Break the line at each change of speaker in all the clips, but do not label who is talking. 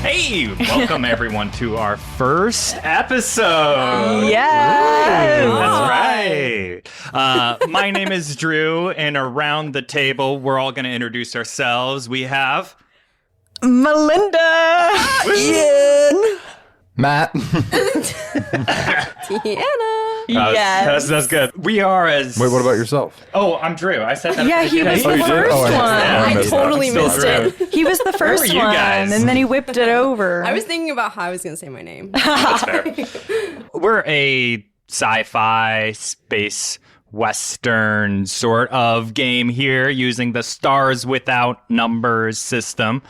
Hey, welcome everyone to our first episode.
Yes!
That's right. My name is Drew, and around the table, we're all going to introduce ourselves. We have...
Melinda! Ian!
Matt.
Tiana.
Yes.
That's good. We are as...
Wait, what about yourself?
Oh, I'm Drew. I said that.
Yeah, he was the
you did?
first
Oh,
one.
I totally
Still
missed it.
He was the first
were you
one,
guys?
and then he whipped it over.
I was thinking about how I was going to say my name.
That's fair. We're a sci-fi space western sort of game here using the Stars Without Numbers system.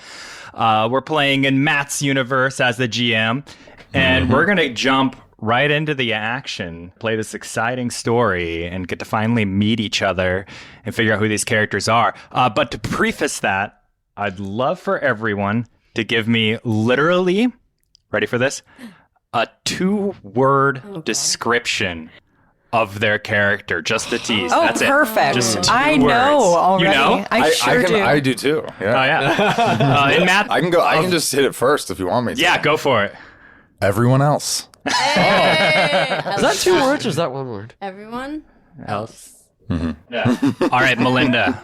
We're playing in Matt's universe as the GM, and we're going to jump right into the action, play this exciting story, and get to finally meet each other and figure out who these characters are. But to preface that, I'd love for everyone to give me literally, ready for this, a 2-word description of their character, just the tease.
Oh,
That's
perfect.
It. Just 2
I
words.
know already.
You know?
I sure do.
I do too. Yeah.
Oh, yeah. And Matt,
I can go. I can just hit it first if you want me to.
yeah, go for it.
Everyone else.
Hey,
Is that 2 words or is that 1 word?
everyone?
Else.
Yeah. All right, Melinda.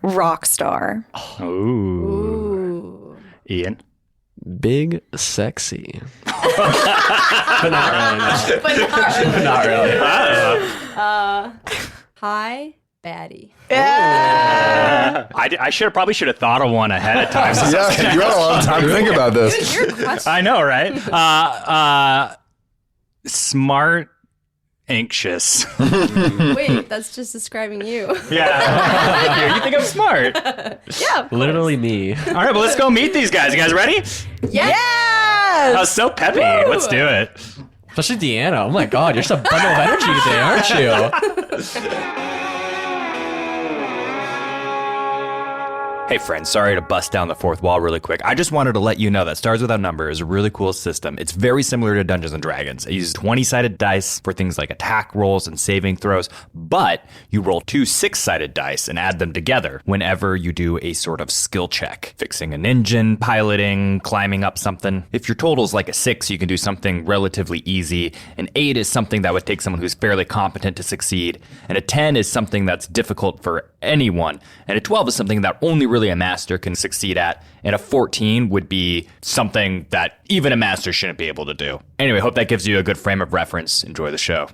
Rock star.
Ooh.
Ooh.
Ian.
Big, sexy.
But not really.
Not really.
Hi, baddie.
I probably should have thought of one ahead of time. So
Yeah, you had a lot of time to think about this.
Your question.
I know, right? Smart, anxious.
Wait, that's just describing you.
Yeah. Thank you. You think I'm smart.
Yeah.
Literally me.
All right, well, let's go meet these guys. You guys ready?
Yes.
I was so peppy. Let's do it.
Especially Deanna. Oh my god, you're just a bundle of energy today, aren't you?
Hey friends, sorry to bust down the fourth wall really quick. I just wanted to let you know that Stars Without Number is a really cool system. It's very similar to Dungeons & Dragons. It uses 20-sided dice for things like attack rolls and saving throws, but you roll 2 6-sided dice and add them together whenever you do a sort of skill check. Fixing an engine, piloting, climbing up something. If your total is like a 6, you can do something relatively easy. An 8 is something that would take someone who's fairly competent to succeed. And a 10 is something that's difficult for anyone. And a 12 is something that only really a master can succeed at, and a 14 would be something that even a master shouldn't be able to do. Anyway, hope that gives you a good frame of reference. Enjoy the show.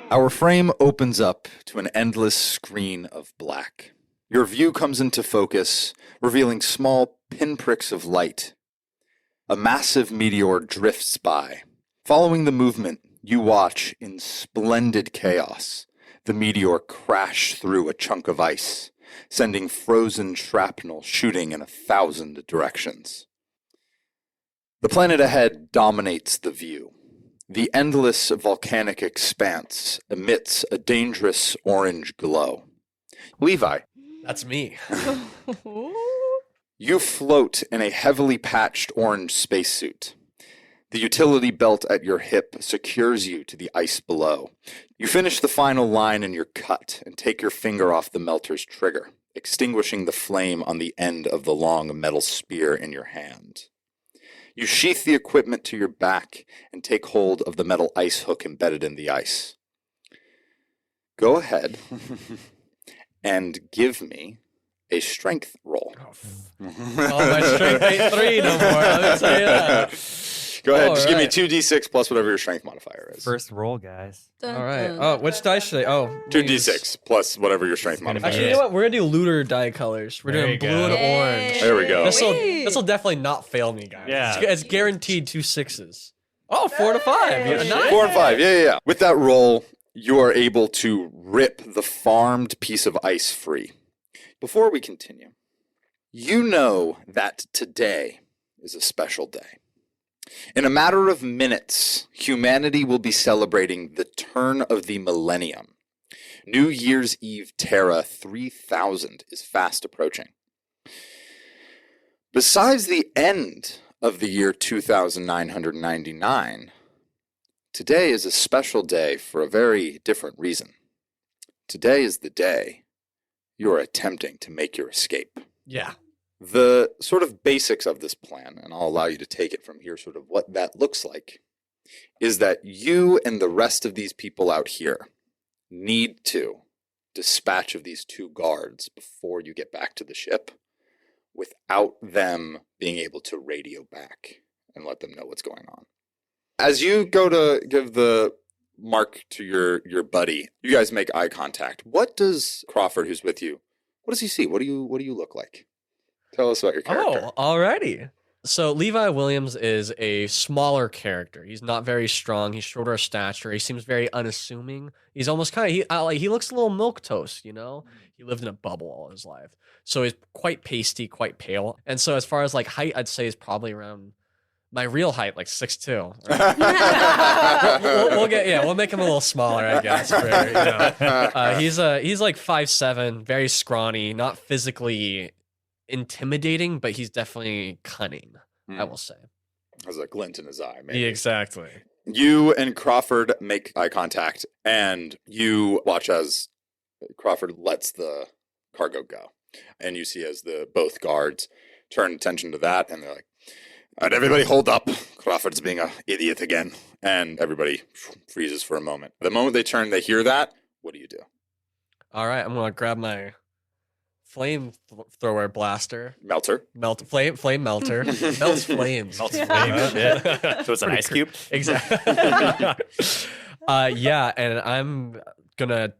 Our frame opens up to an endless screen of black. Your view comes into focus, revealing small pinpricks of light. A massive meteor drifts by. Following the movement, you watch in splendid chaos the meteor crash through a chunk of ice, sending frozen shrapnel shooting in 1,000 directions. The planet ahead dominates the view. The endless volcanic expanse emits a dangerous orange glow. Levi,
That's me.
you float in a heavily patched orange spacesuit. The utility belt at your hip secures you to the ice below. You finish the final line in your cut and take your finger off the melter's trigger, extinguishing the flame on the end of the long metal spear in your hand. You sheath the equipment to your back and take hold of the metal ice hook embedded in the ice. Go ahead and give me a strength roll.
My strength ain't 3 no more. Let me tell you that.
Go ahead, just give me
right.
2d6 plus whatever your strength modifier is.
First roll, guys.
Dun,
All right.
dun,
Oh, which dice should I? Oh,
2d6 plus whatever your strength modifier
Actually, you
is.
know what? We're gonna do looter die colors. We're
There
doing
you
blue
go.
and orange.
There we go.
This'll definitely not fail me, guys.
Yeah.
It's guaranteed 2 6s. Oh, 4 to 5.
Hey.
Nice.
4 and 5, yeah. With that roll, you are able to rip the farmed piece of ice free. Before we continue, you know that today is a special day. In a matter of minutes, humanity will be celebrating the turn of the millennium. New Year's Eve Terra 3000 is fast approaching. Besides the end of the year 2999, today is a special day for a very different reason. Today is the day you are attempting to make your escape.
Yeah.
The sort of basics of this plan, and I'll allow you to take it from here, sort of what that looks like, is that you and the rest of these people out here need to dispatch of these 2 guards before you get back to the ship without them being able to radio back and let them know what's going on. As you go to give the mark to your buddy, you guys make eye contact. What does Crawford, who's with you, what does he see? What do you look like? Tell us about your character.
Oh, alrighty. So Levi Williams is a smaller character. He's not very strong. He's shorter of stature. He seems very unassuming. He's almost kind of he looks a little milquetoast, you know. He lived in a bubble all his life, so he's quite pasty, quite pale. And so as far as like height, I'd say is probably around my real height, like 6'2". Right? we'll make him a little smaller, I guess. For, he's like 5'7", very scrawny, not physically intimidating, but he's definitely cunning, I will say.
Has a glint in his eye, maybe.
Yeah, exactly.
You and Crawford make eye contact, and you watch as Crawford lets the cargo go. And you see as the both guards turn attention to that, and they're like, all right, everybody hold up. Crawford's being an idiot again. And everybody freezes for a moment. The moment they turn, they hear that. What do you do?
All right, I'm going to grab my flamethrower blaster.
Melter.
Flame melter. Melts flames.
Melts flames. Shit. So it's an ice cube?
Exactly. Yeah, and I'm going to,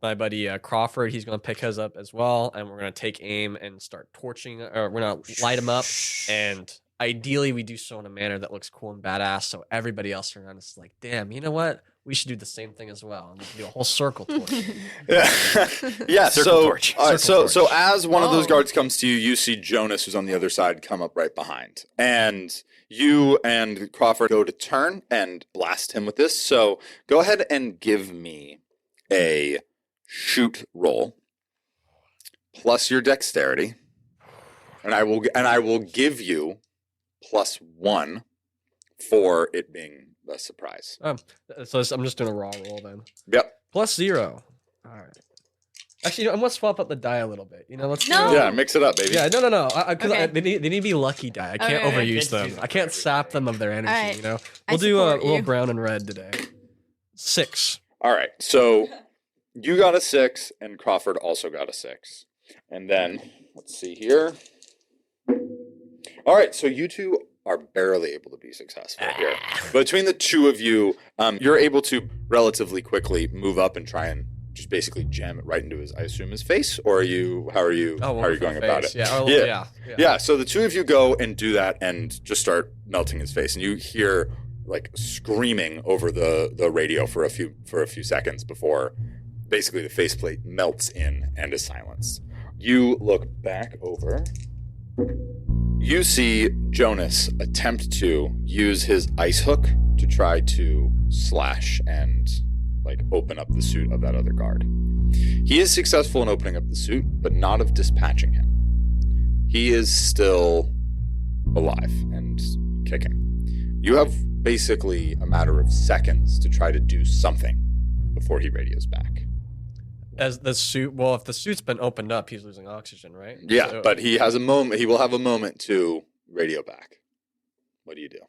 my buddy Crawford, he's going to pick his up as well, and we're going to take aim and start torching, or we're going to light him up, and ideally we do so in a manner that looks cool and badass, so everybody else around us is like, damn, you know what? We should do the same thing as well. And we can do a whole circle torch.
Yeah,
Circle torch.
So as one of those guards comes to you, you see Jonas, who's on the other side, come up right behind. And you and Crawford go to turn and blast him with this. So go ahead and give me a shoot roll plus your dexterity. And I will give you +1 for it being a surprise.
So I'm just doing a raw roll then.
Yep.
+0. All right. Actually, I'm gonna swap up the die a little bit. Let's
Yeah, mix it up, baby.
Yeah, no. Because
Okay.
they need to be lucky die. I can't
Okay.
overuse them. I can't sap them of their energy.
All right.
We'll do a
support
little
you.
brown and red today. 6.
All right. So you got a 6, and Crawford also got a 6. And then let's see here. All right. So you two are barely able to be successful here. Between the two of you, you're able to relatively quickly move up and try and just basically jam it right into his, I assume, his face. Or how are you going about it? Yeah. So the two of you go and do that and just start melting his face, and you hear like screaming over the radio for a few seconds before basically the faceplate melts in and is silenced. You look back over. You see Jonas attempt to use his ice hook to try to slash and open up the suit of that other guard. He is successful in opening up the suit, but not of dispatching him. He is still alive and kicking. You have basically a matter of seconds to try to do something before he radios back.
As the suit, if the suit's been opened up, he's losing oxygen, right?
Yeah, but he has a moment. He will have a moment to radio back. What do you do?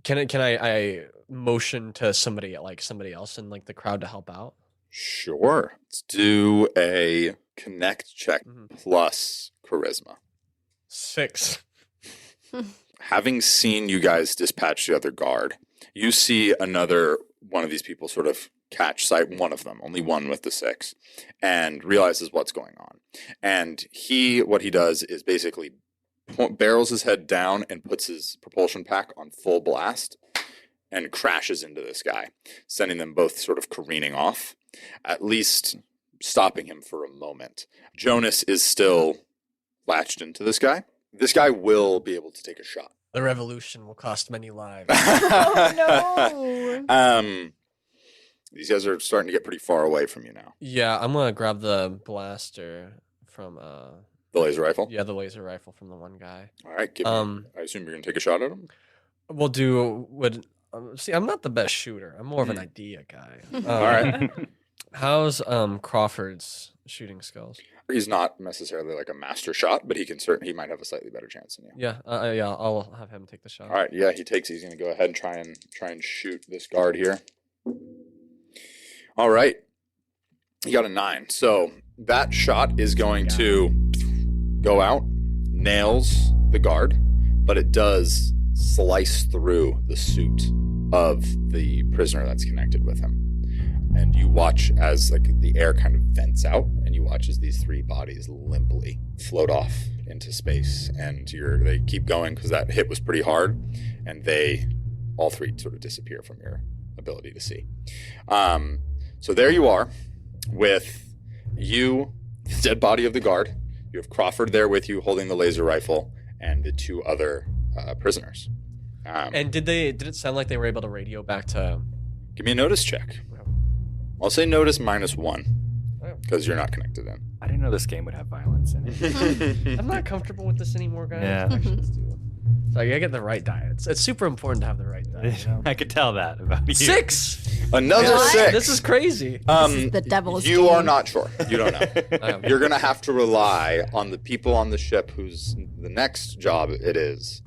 Can I motion to somebody else in the crowd to help out?
Sure. Let's do a connect check plus charisma.
6.
Having seen you guys dispatch the other guard, you see another one of these people sort of catch sight, one of them, only one with the 6, and realizes what's going on. And what he does is basically barrels his head down and puts his propulsion pack on full blast and crashes into this guy, sending them both sort of careening off, at least stopping him for a moment. Jonas is still latched into this guy. This guy will be able to take a shot.
The revolution will cost many lives.
Oh, no.
These guys are starting to get pretty far away from you now.
Yeah, I'm gonna grab the blaster from
The laser rifle?
the laser rifle from the one guy.
All right. I assume you're going to take a shot at him?
We'll do see. I'm not the best shooter. I'm more of an idea guy.
All right.
How's Crawford's shooting skills?
He's not necessarily like a master shot, but he might have a slightly better chance than you.
Yeah, I'll have him take the shot.
All right, yeah, he's going to go ahead and try and shoot this guard here. All right. You got a 9. So that shot is going to go out, nails the guard, but it does slice through the suit of the prisoner that's connected with him. And you watch as like the air kind of vents out, and you watch as these 3 bodies limply float off into space, and they keep going because that hit was pretty hard, and all 3 sort of disappear from your ability to see. So there you are with the dead body of the guard. You have Crawford there with you holding the laser rifle, and the 2 other prisoners.
And did it sound like they were able to radio back to...
Give me a notice check. I'll say notice -1 because you're not connected in.
I didn't know this game would have violence in it.
I'm not comfortable with this anymore, guys.
Yeah.
Actions do. So I gotta get the right die. It's super important to have the right die. You know?
I could tell that about you.
6!
Another
What?
6.
This is crazy.
This is the devil's
You
game.
are not sure. You don't know. You're going to have to rely on the people on the ship whose the next job it is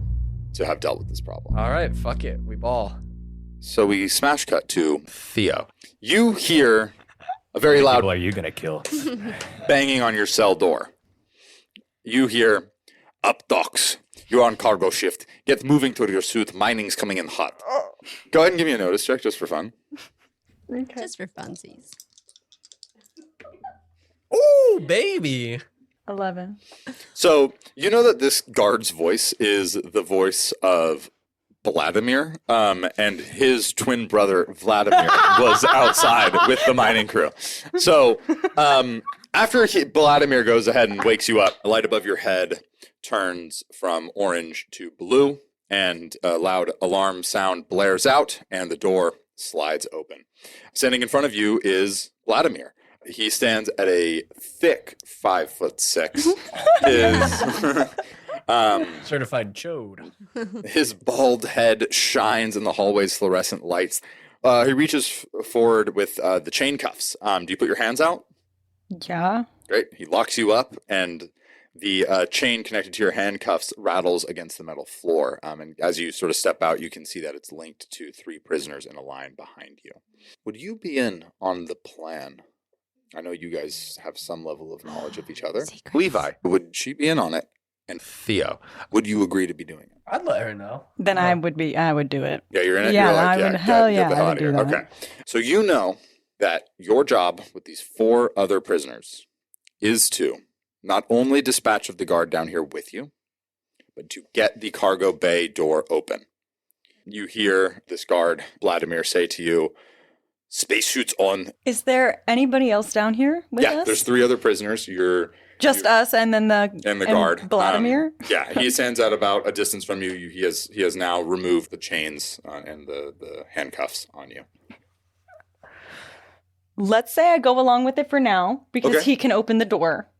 to have dealt with this problem.
All right, fuck it. We ball.
So we smash cut to Theo. You hear a very
How many
loud
people are you gonna kill?
banging on your cell door. You hear, "Up, docs. You're on cargo shift. Get moving to your suit. Mining's coming in hot." Go ahead and give me a notice check just for fun.
Just for funsies.
Ooh, baby.
11.
So you know that this guard's voice is the voice of Vladimir, and his twin brother Vladimir was outside with the mining crew. So after Vladimir goes ahead and wakes you up, the light above your head turns from orange to blue, and a loud alarm sound blares out, and the door slides open. Standing in front of you is Vladimir. He stands at a thick 5'6".
Certified chode.
His bald head shines in the hallway's fluorescent lights. He reaches forward with the chain cuffs. Do you put your hands out?
Yeah.
Great. He locks you up, and the chain connected to your handcuffs rattles against the metal floor. And as you sort of step out, you can see that it's linked to 3 prisoners in a line behind you. Would you be in on the plan? I know you guys have some level of knowledge of each other.
Secrets.
Levi, would she be in on it? And Theo, would you agree to be doing it?
I'd let her know.
Then I would do it.
Yeah, you're in it?
Yeah,
You're
I would- hell
get
yeah,
the hell
I would
out of here.
do that.
Okay. So you know that your job with these 4 other prisoners is to not only dispatch of the guard down here with you, but to get the cargo bay door open. You hear this guard, Vladimir, say to you, "Spacesuits on."
Is there anybody else down here with us?
There's 3 other prisoners.
Just us and then the
guard.
Vladimir?
Yeah, he stands at about a distance from you. He has now removed the chains and the handcuffs on you.
Let's say I go along with it for now because
Okay.
he can open the door,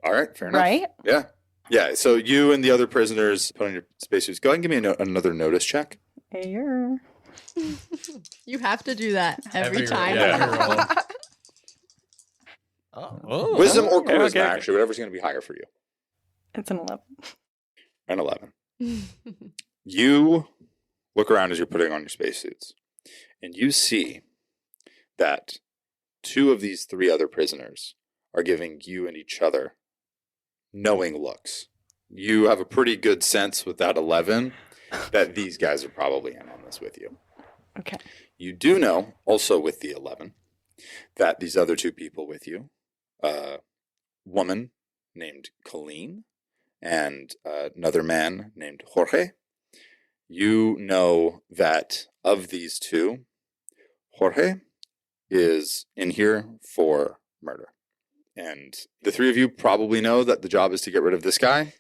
All right, fair enough.
right?
Yeah. Yeah, so you and the other prisoners put on your spacesuits. Go ahead and give me another notice check.
Here.
You have to do that every time.
Yeah.
Oh.
Wisdom or
okay,
charisma,
okay.
actually, whatever's going to be higher for you.
It's an 11.
An 11. You look around as you're putting on your spacesuits, and you see that 2 of these 3 other prisoners are giving you and each other knowing looks. You have a pretty good sense with that 11 that these guys are probably in on this with you.
Okay.
You do know, also with the 11, that these other 2 people with you, a woman named Colleen and another man named Jorge, you know that of these 2, Jorge is in here for murder. And the 3 of you probably know that the job is to get rid of this guy.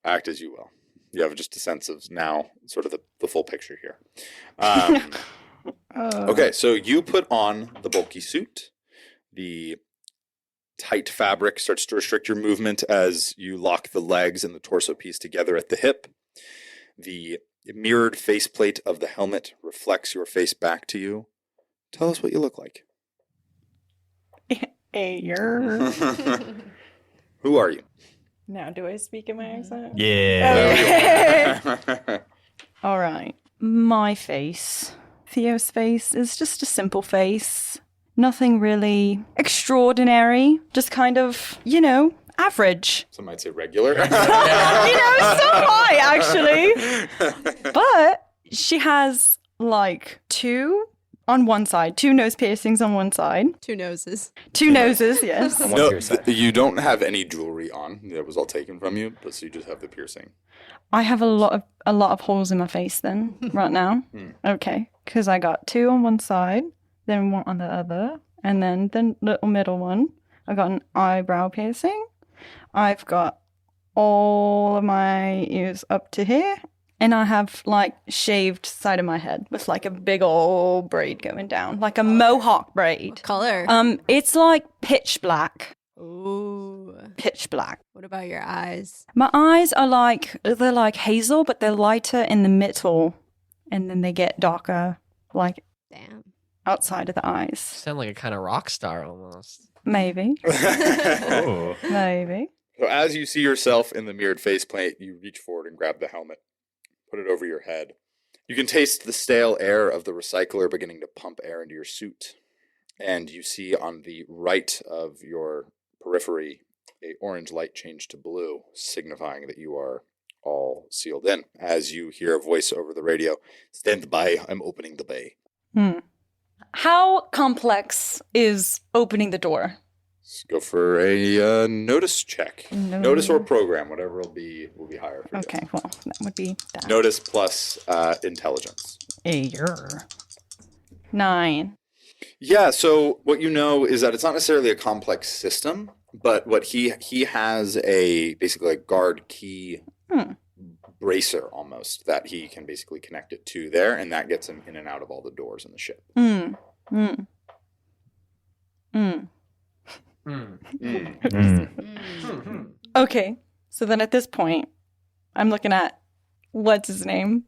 Act as you will. You have just a sense of now sort of the full picture here. Okay, so you put on the bulky suit. The tight fabric starts to restrict your movement as you lock the legs and the torso piece together at the hip. The mirrored faceplate of the helmet reflects your face back to you Tell us what you look like.
You're.
Who are you?
Now, do I speak in my accent?
Yeah.
Okay. All right. My face. Theo's face is just a simple face. Nothing really extraordinary. Just kind of, average.
Some might say regular.
So high, actually. But she has like two on one side, two nose piercings on one side.
Two noses.
Two noses, yes.
On
No,
one side.
you don't have any jewelry on. That was all taken from you, but so you just have the piercing.
I have a lot of holes in my face then, right now. Okay, because I got two on one side, then one on the other, and then the little middle one. I got an eyebrow piercing. I've got all of my ears up to here, and I have like shaved side of my head with like a big old braid going down, like a mohawk braid.
Color.
It's like pitch black.
Ooh.
Pitch black.
What about your eyes?
My eyes are they're like hazel, but they're lighter in the middle, and then they get darker, like
Damn.
outside of the eyes.
Sound like a kind of rock star almost.
Maybe.
Oh.
Maybe.
So as you see yourself in the mirrored faceplate, you reach forward and grab the helmet, put it over your head. You can taste the stale air of the recycler beginning to pump air into your suit. And you see on the right of your periphery a orange light change to blue, signifying that you are all sealed in. As you hear a voice over the radio, "Stand by, I'm opening the bay."
How complex is opening the door?
Let's go for a notice check.
No.
Notice or program, whatever will be higher for you.
Okay, well, that would be that.
Notice plus intelligence.
9.
Yeah, so what you know is that it's not necessarily a complex system, but what he has basically a guard key bracer almost that he can basically connect it to there, and that gets him in and out of all the doors in the ship.
Okay, so then at this point, I'm looking at, what's his name?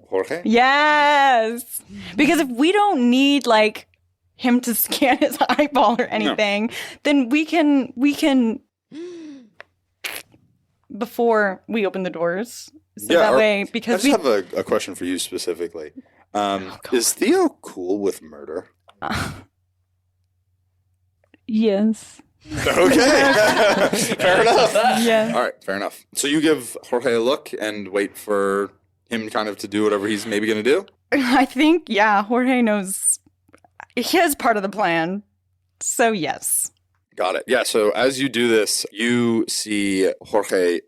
Jorge?
Yes! Because if we don't need, like, him to scan his eyeball or anything, then we can, before we open the doors. So that way, because
I just have a question for you specifically. Is Theo cool with murder?
Yes.
Okay. Fair enough.
Yes.
All right, fair enough. So you give Jorge a look and wait for him kind of to do whatever he's maybe going to do?
I think, yeah, Jorge knows. He is part of the plan. So, yes.
Got it. Yeah, so as you do this, you see Jorge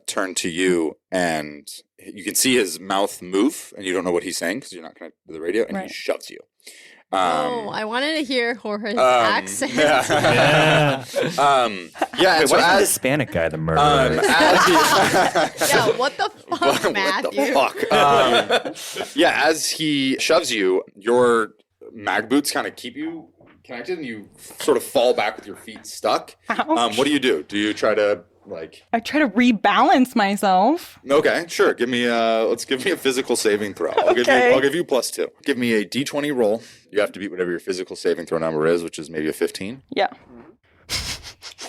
turn to you, and you can see his mouth move, and you don't know what he's saying because you're not connected to the radio, and he shoves you.
I wanted to hear Jorge's accent.
Yeah.
Wait,
so
why is the
as,
Hispanic guy the murderer?
Yeah, what the fuck, Mathew?
What the fuck? As he shoves you, your mag boots kind of keep you connected, and you sort of fall back with your feet stuck.
Ouch.
What do? Do you try to
I try to rebalance myself.
Okay, sure. Let's give me a physical saving throw. I'll give you +2. Give me a D20 roll. You have to beat whatever your physical saving throw number is, which is maybe a 15.
Yeah.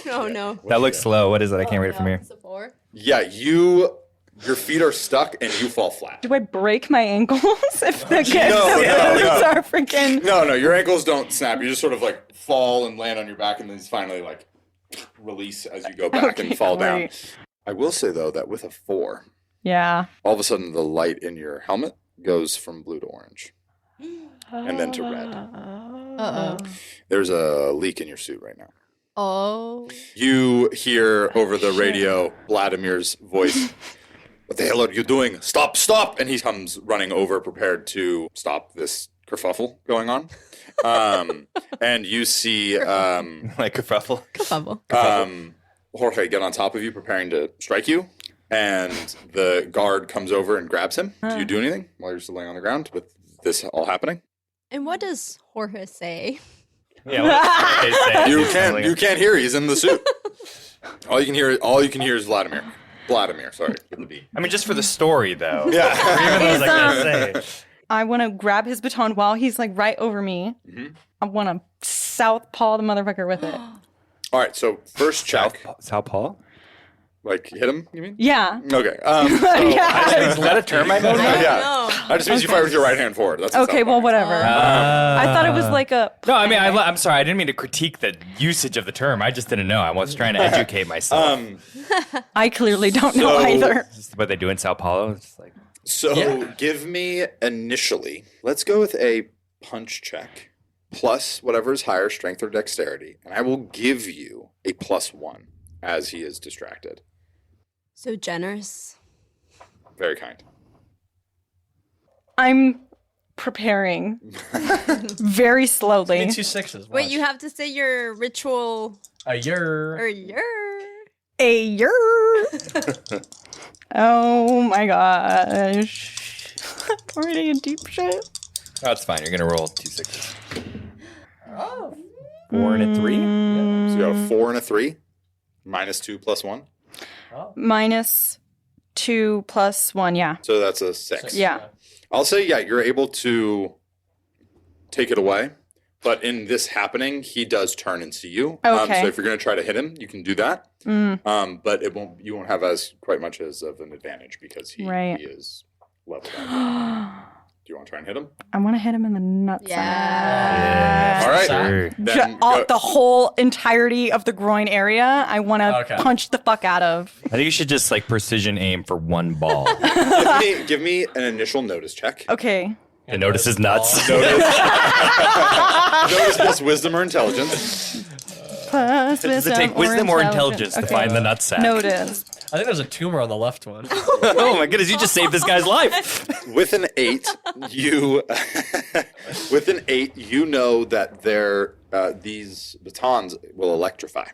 Oh no.
That looks slow. What is it? I can't read it from here.
It's a 4.
Yeah, your feet are stuck and you fall flat.
Do I break my ankles if the boots
No.
are freaking...
No, your ankles don't snap. You just sort of like fall and land on your back, and then finally like release as you go back and fall down. I will say though that with a 4, all of a sudden the light in your helmet goes from blue to orange, and then to red.
Uh-oh.
There's a leak in your suit right now.
Oh.
You hear over the radio Vladimir's voice. "What the hell are you doing? Stop, stop!" And he comes running over, prepared to stop this kerfuffle going on. And you see
Like kerfuffle.
Kerfuffle.
Jorge get on top of you, preparing to strike you. And the guard comes over and grabs him. Do you do anything while you're still laying on the ground with this all happening?
And what does Jorge say?
Yeah.
You can't hear. He's in the suit. All you can hear is Vladimir. Vladimir, sorry, with the B.
I mean, just for the story, though.
Yeah.
Even though I was like,
I want to grab his baton while he's like right over me.
Mhm.
I want to southpaw the motherfucker with it.
All right, so first check.
South Paul?
Like, hit him, you mean?
Yeah.
Okay.
Yeah.
Is that a term I know?
Yeah. That just means you fire with your right hand forward. That's what's
Okay,
up.
well, whatever. I thought it was like a.
No, I mean, I'm sorry. I didn't mean to critique the usage of the term. I just didn't know. I was trying to educate myself.
I clearly don't know
So-
either.
This is what they do in Sao Paulo. It's like,
So give me initially, let's go with a punch check plus whatever is higher, strength or dexterity. And I will give you a +1 as he is distracted.
So generous.
Very kind.
I'm preparing very slowly.
Give me 2 6s.
Wait,
watch.
you have to say your ritual
a year.
or your.
A year. Oh my gosh. I'm already in deep shit.
that's fine. You're going to roll 2 6s. 4 and a 3?
So you got a 4 and a 3, -2 +1.
-2 + 1, yeah.
So that's a 6.
Yeah.
I'll say, yeah, you're able to take it away. But in this happening, he does turn and see you.
Okay.
So if you're going to try to hit him, you can do that.
Mm.
But you won't have as quite much as of an advantage because he
Right.
is leveled up. Do you want to try and hit him?
I want to hit him in the nutsack.
Yeah.
All right.
Sure.
Then
The whole entirety of the groin area, I want to
Okay.
punch the fuck out of.
I think you should just like precision aim for one ball.
give me an initial notice check.
Okay.
And notice his nuts.
Notice plus wisdom or intelligence.
Plus
Does it take wisdom or intelligence to
Okay.
find the nutsack?
Notice.
I think there's a tumor on the left one.
Oh my goodness, you just saved this guy's life.
With an 8, you know that these batons will electrify.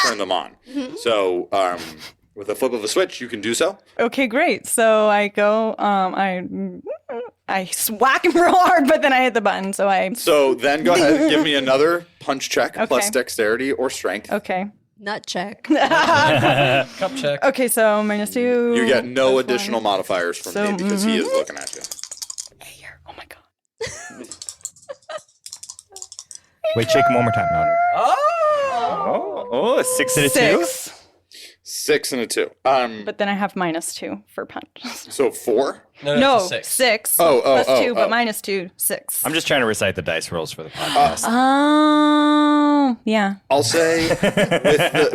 Turn them on. So with a flip of a switch, you can do so.
Okay, great. So I go, I whack him real hard, but then I hit the button.
So then go ahead and give me another punch check plus
Okay.
dexterity or strength.
Okay.
Nut check.
Cup check.
Okay, so -2.
You get no
plus
additional
1.
modifiers from
So,
me because he is looking at you.
Oh my god.
Wait, shake him one more time. Oh, a 6 and a 2?
6.
6 and a 2.
But then I have -2 for punch.
So 4.
No,
it's a 6.
6.
Oh,
plus 2, but
oh.
-2, 6.
I'm just trying to recite the dice rolls for the podcast.
Oh, yeah.
I'll say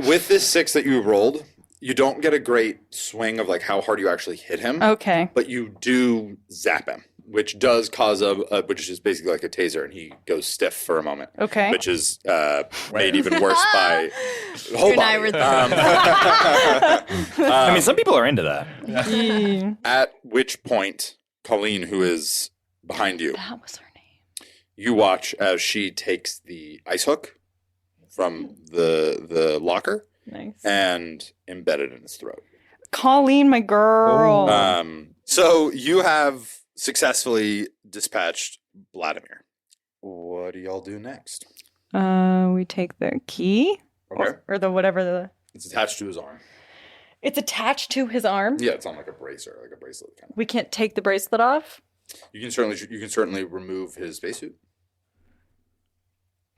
with this 6 that you rolled, you don't get a great swing of like how hard you actually hit him,
Okay.
but you do zap him, which does cause which is basically like a taser, and he goes stiff for a moment.
Okay.
Which is made even worse by the whole
You and I
body.
were
I mean, some people are into that.
At which point, Colleen, who is behind you,
That was her name.
you watch as she takes the ice hook from the locker
Nice.
and embed it in his throat.
Colleen, my girl.
So you have successfully dispatched Vladimir. What do y'all do next?
We take the key
Okay.
or the whatever the.
It's attached to his arm.
It's attached to his arm.
Yeah, it's on like a bracer, like a bracelet kind of.
We can't take the bracelet off.
You can certainly remove his spacesuit.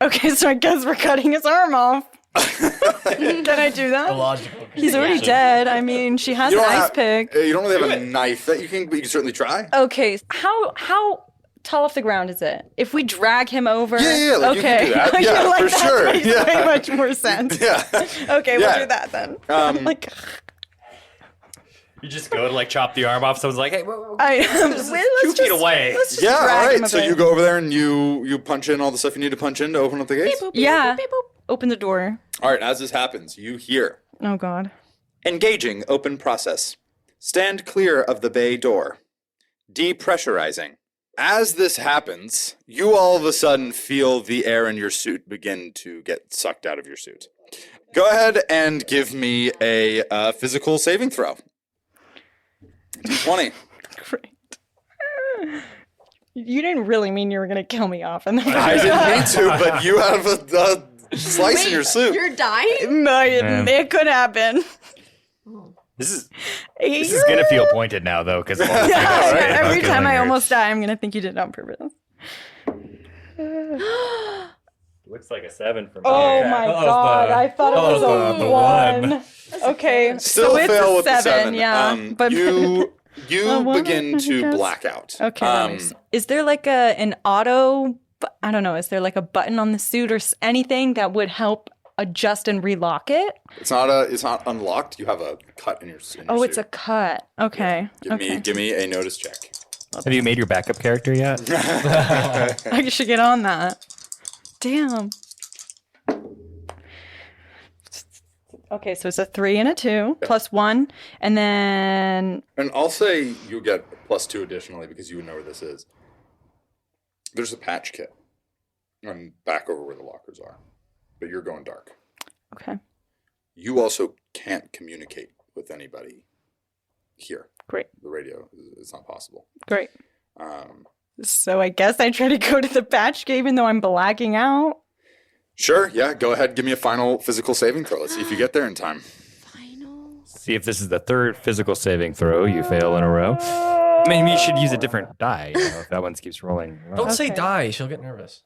Okay, so I guess we're cutting his arm off. Can I do that?
Illogical.
He's already dead. I mean, she has an ice pick.
You don't really have a knife that you can, but you can certainly try.
Okay, how tall off the ground is it? If we drag him over,
Yeah, like you can
okay,
do that.
I
Yeah,
feel like
for
that
sure.
makes
Yeah.
way much more sense.
Yeah.
Okay,
Yeah.
we'll do that then. Like,
You just go to like chop the arm off. Someone's like, "Hey, wait,
let's
2 feet away."
Let's just
Yeah, all
drag him
right.
a
So
bit.
you go over there and you punch in all the stuff you need to punch in to open up the gates.
Yeah. Open the door.
All right, as this happens, you hear
Oh God.
engaging open process. Stand clear of the bay door. Depressurizing. As this happens, you all of a sudden feel the air in your suit begin to get sucked out of your suit. Go ahead and give me a physical saving throw. 20.
Great. You didn't really mean you were gonna kill me off, and
I didn't mean to, but you have a slice in your suit.
You're dying?
No, it could happen.
This is gonna feel pointed now, though, because
every time I almost die, I'm gonna think you did it on purpose.
Looks like a 7 for me.
Oh my god! I thought it was a 1. Okay,
Still
so it's
fail
a
with the
7. Yeah,
but you
A one,
begin
I
to
guess.
black out.
Okay. that makes sense. Is there like an auto? I don't know. Is there like a button on the suit or anything that would help adjust and relock it?
It's not unlocked. You have a cut in your suit.
It's a cut. Okay.
Give me a notice check.
Have you made your backup character yet?
I should get on that. Damn. Okay, so it's a 3 and a 2 plus 1, and then
And I'll say you get +2 additionally because you would know where this is. There's a patch kit, and back over where the lockers are, but you're going dark.
okay,
You also can't communicate with anybody here.
great,
The radio is not possible.
great.
Um,
So I guess I try to go to the patch cave even though I'm blacking out.
Sure, yeah, go ahead. Give me a final physical saving throw. Let's see if you get there in time.
Final.
See if this is the 3rd physical saving throw you fail in a row. Maybe you should use a different die, if that one keeps rolling.
Don't say
Okay.
die. She'll get nervous.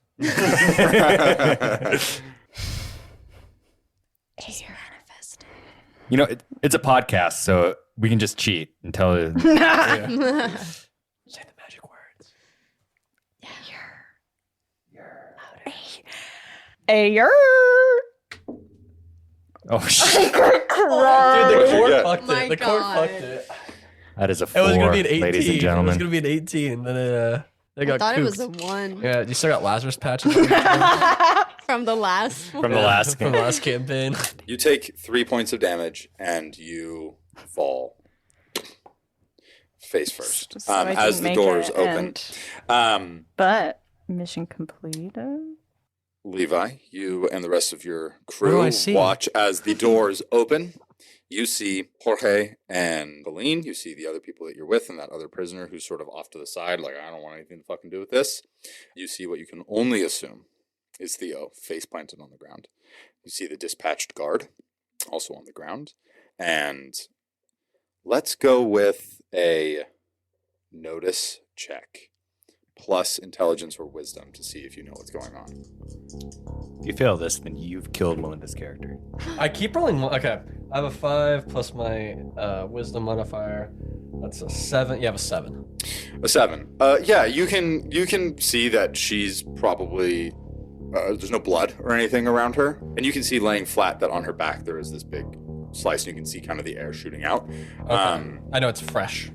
You know, it's a podcast, so we can just cheat and tell it.
Say the magic words.
Ayer.
Oh, shit.
Dude, the cord
Yeah.
fucked
My
it. The cord
God.
fucked it.
That is a
It
4,
was gonna be an 18.
ladies and
It was
gentlemen.
gonna be an 18. Then it
I
got
thought it was
cooked.
a 1
Yeah, you still got Lazarus patches
from the last one.
From the last
from
game.
the last campaign.
You take 3 points of damage and you fall face first
So I
as
didn't
the
make
doors
it,
open.
But mission completed.
Levi, you and the rest of your
What do
crew
I see?
watch as the doors open. You see Jorge and Colleen. You see the other people that you're with and that other prisoner who's sort of off to the side, like, I don't want anything to fucking do with this. You see what you can only assume is Theo, face planted on the ground. You see the dispatched guard, also on the ground. And let's go with a notice check, plus intelligence or wisdom to see if you know what's going on.
If you fail this, then you've killed Melinda's character.
I keep rolling. Okay, I have a 5 plus my wisdom modifier. That's a 7. You have a 7.
A 7. Yeah, you can see that she's probably there's no blood or anything around her, and you can see laying flat that on her back there is this big slice, and you can see kind of the air shooting out.
Okay. I know it's fresh.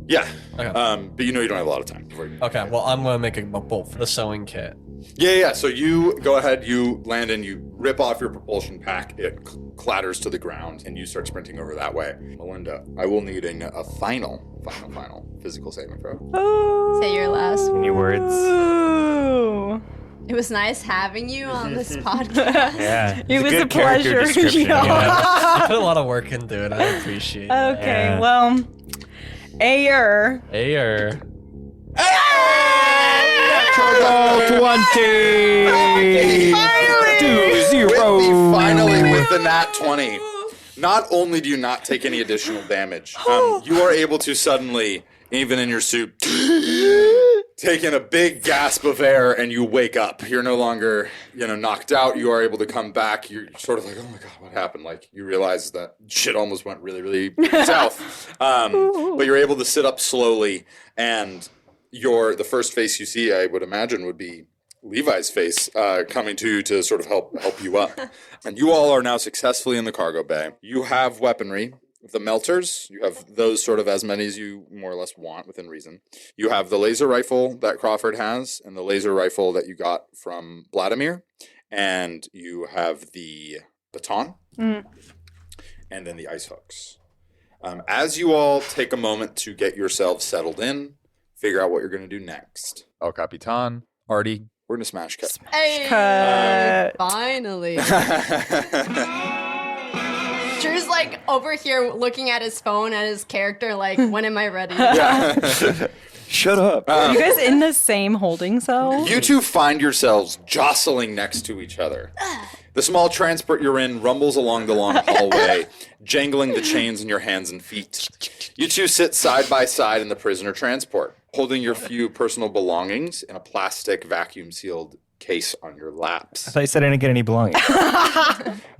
Yeah.
Okay.
But you know you don't have a lot of time before you.
Okay, well, I'm going to make a bolt for the sewing kit.
Yeah. So you go ahead, you land and you rip off your propulsion pack. It clatters to the ground, and you start sprinting over that way. Melinda, I will need a final physical saving throw.
Say your last.
Any words?
Ooh.
It was nice having you on this podcast.
Yeah.
It was
good
a
character
pleasure.
description,
Yeah.
you know?
You put a lot of work into it. I appreciate it.
Okay,
Yeah.
well, Ayer.
Ayer.
Turbo 20!
Finally with the nat 20. Not only do you not take any additional damage, you are able to suddenly, even in your suit, take in a big gasp of air and you wake up. You're no longer, knocked out. You are able to come back. You're sort of like, oh my God, what happened? Like, you realize that shit almost went really, really south. But you're able to sit up slowly, and the first face you see, I would imagine, would be Levi's face coming to you to sort of help you up. And you all are now successfully in the cargo bay. You have weaponry. The melters, you have those sort of as many as you more or less want within reason. You have the laser rifle that Crawford has and the laser rifle that you got from Vladimir. And you have the baton and then the ice hooks. As you all take a moment to get yourselves settled in, figure out what you're going to do next. El Capitan, Ardi, we're going to smash cut.
Hey,
Cut.
finally. Drew's like over here looking at his phone at his character, like, when am I ready?
Yeah.
Shut up.
Are you guys in the same holding cell?
You two find yourselves jostling next to each other. The small transport you're in rumbles along the long hallway, jangling the chains in your hands and feet. You two sit side by side in the prisoner transport, holding your few personal belongings in a plastic vacuum-sealed case on your laps.
I thought you said I didn't get any belongings.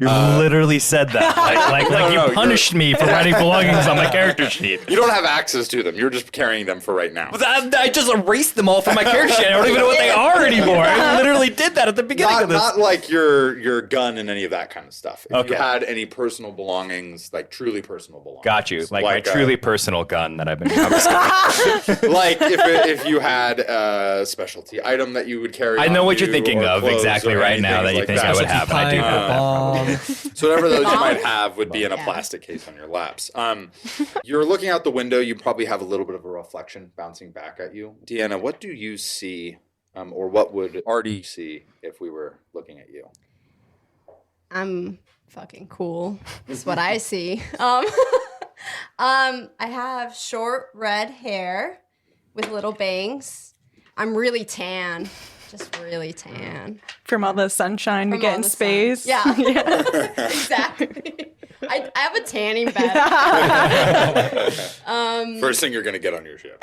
You literally said that. Like you punished me for writing belongings on my character sheet.
You don't have access to them. You're just carrying them for right now.
But I just erased them all from my character sheet. I don't even know what they are anymore. I literally did that at the beginning of this.
Not like your gun and any of that kind of stuff. If
Okay.
you had any personal belongings, like truly personal belongings.
Got you. Like my truly personal gun that I've been
like if you had a specialty item that you would carry.
I know
on
what you're
you,
thinking
or
of
clothes
exactly
or
right now that
anything
you think
like
I would have. And I do have that.
So whatever those you might have would be in a plastic case on your laps. You're looking out the window. You probably have a little bit of a reflection bouncing back at you. Deanna, what do you see, or what would Ardi see if we were looking at you?
I'm fucking cool. Is what I see. I have short red hair with little bangs. I'm really tan. Just really tan.
From all the sunshine we
From
get
all
in
the sun.
space.
Yeah. Exactly. I have a tanning bed.
First thing you're going to get on your ship.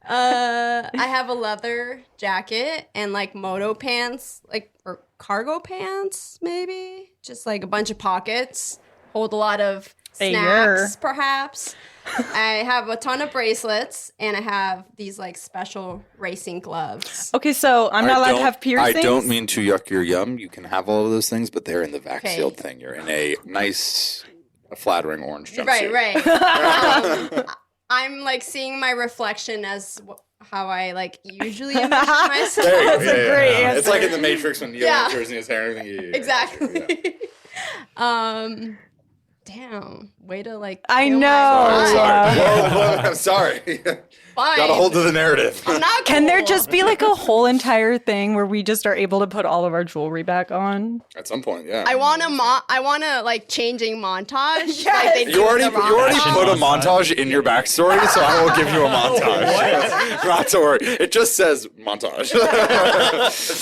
I have a leather jacket and like moto pants, or cargo pants, maybe. Just like a bunch of pockets. Hold a lot of snacks, perhaps. I have a ton of bracelets, and I have these like special racing gloves.
Okay, so I'm not allowed to have piercings?
I don't mean to yuck your yum. You can have all of those things, but they're in the vac sealed thing. You're in a nice, flattering orange jumpsuit.
Right. I'm like seeing my reflection as how I like usually imagine myself.
That's a great answer.
It's like in The Matrix when Neo enters and his hair and everything.
Exactly. Damn. Way to like.
I
kill
know.
my vibe.
Whoa, I'm sorry.
Fine.
Got a hold of the narrative.
I'm not
Can there
cool.
just be like a whole entire thing where we just are able to put all of our jewelry back on?
At some point, yeah.
I want a like changing montage.
Yes.
Like they do
You already
in the
put a
rom-com.
montage in your backstory, so I will give you a montage. Not to worry. It just says montage.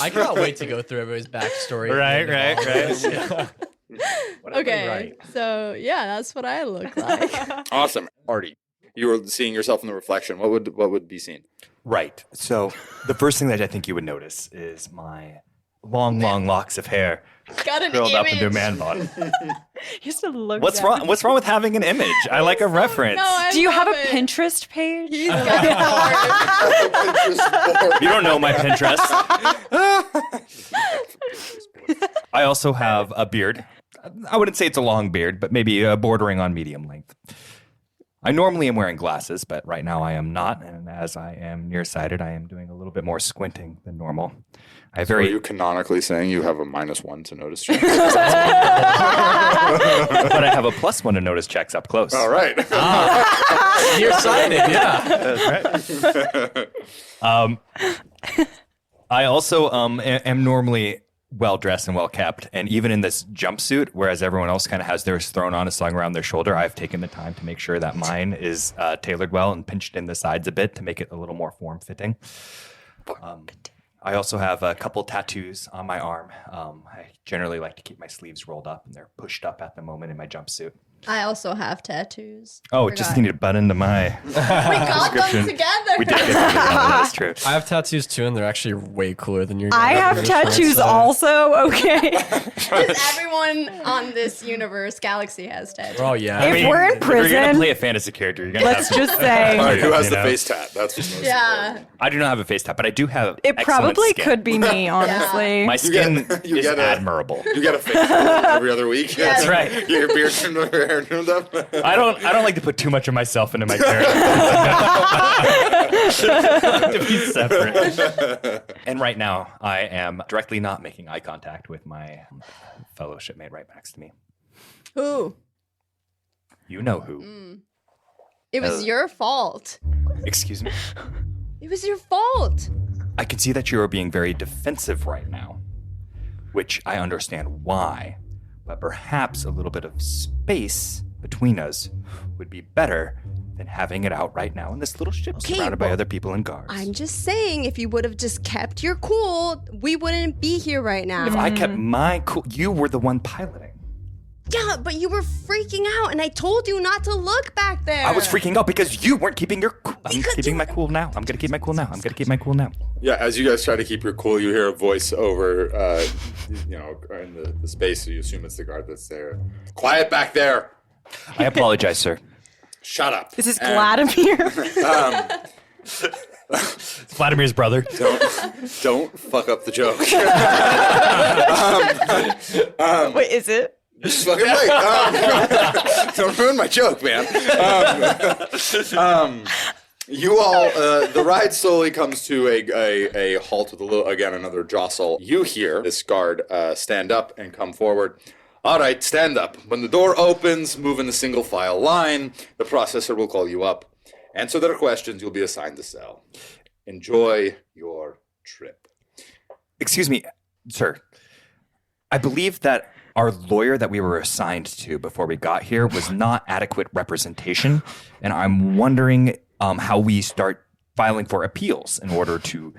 I cannot wait to go through everybody's backstory.
Right.
Okay, so yeah, that's what I look like.
Awesome. Ardi, you were seeing yourself in the reflection. What would be seen?
Right. So the first thing that I think you would notice is my long locks of hair
Got an
curled up
image.
into a man bun.
Used to look.
What's wrong? What's wrong with having an image? I like a reference.
No, I
Do you have a
love it.
Pinterest page?
He's got
You don't know my Pinterest. I also have a beard. I wouldn't say it's a long beard, but maybe bordering on medium length. I normally am wearing glasses, but right now I am not. And as I am nearsighted, I am doing a little bit more squinting than normal. I
Are you canonically saying you have a -1 to notice check?
but I have a +1 to notice checks up close.
All right.
Nearsighted, yeah.
That's right. I also am normally well dressed and well kept, and even in this jumpsuit, whereas everyone else kind of has theirs thrown on and slung around their shoulder, I've taken the time to make sure that mine is tailored well and pinched in the sides a bit to make it a little more form fitting. I also have a couple tattoos on my arm. I generally like to keep my sleeves rolled up, and they're pushed up at the moment in my jumpsuit.
I also have tattoos.
Oh, it just needed to butt into my
We got them
description.
together.
We did get them together, that's true.
I have tattoos too, and they're actually way cooler than your.
I have tattoos also. Okay.
Because everyone on this universe galaxy has tattoos.
Oh yeah.
If we're in
If you're
prison,
gonna play a fantasy character, you're gonna
let's
have to.
just say
All right, who has
You
the
know?
face tat? That's what's most important.
Yeah.
I do not have a face tat, but I do have.
it
excellent
probably
skin.
could be me, honestly.
My skin
you
is
get a-
admirable.
You get a face tat every other week.
Yes.
That's right.
You get your beard trimmed up, your hair trimmed up.
I don't like to put too much of myself into my character. To be separate. And right now, I am directly not making eye contact with my fellow shipmate right next to me.
Who?
You know who?
It was your fault.
Excuse me.
It was your fault.
I can see that you are being very defensive right now, which I understand why, but perhaps a little bit of space between us would be better than having it out right now in this little ship
Okay,
surrounded by
well,
other people and guards.
I'm just saying, if you would have just kept your cool, we wouldn't be here right now.
If I kept my cool, you were the one piloting.
Yeah, but you were freaking out, and I told you not to look back there.
I was freaking out because you weren't keeping your cool. I'm
Because
keeping
you-
my cool now. I'm gonna keep my cool now. I'm gonna keep my cool now.
Yeah, as you guys try to keep your cool, you hear a voice over, in the space, so you assume it's the guard that's there. Quiet back there!
I apologize, sir.
Shut up.
This is Vladimir.
It's Vladimir's brother.
Don't fuck up the joke.
Wait, is it?
Just fucking wait. Don't ruin my joke, man. You all, the ride slowly comes to a halt with another jostle. You hear this guard stand up and come forward. All right, stand up. When the door opens, move in a single file line. The processor will call you up. Answer their questions. You'll be assigned the cell. Enjoy your trip.
Excuse me, sir. I believe that our lawyer that we were assigned to before we got here was not adequate representation, and I'm wondering how we start filing for appeals in order to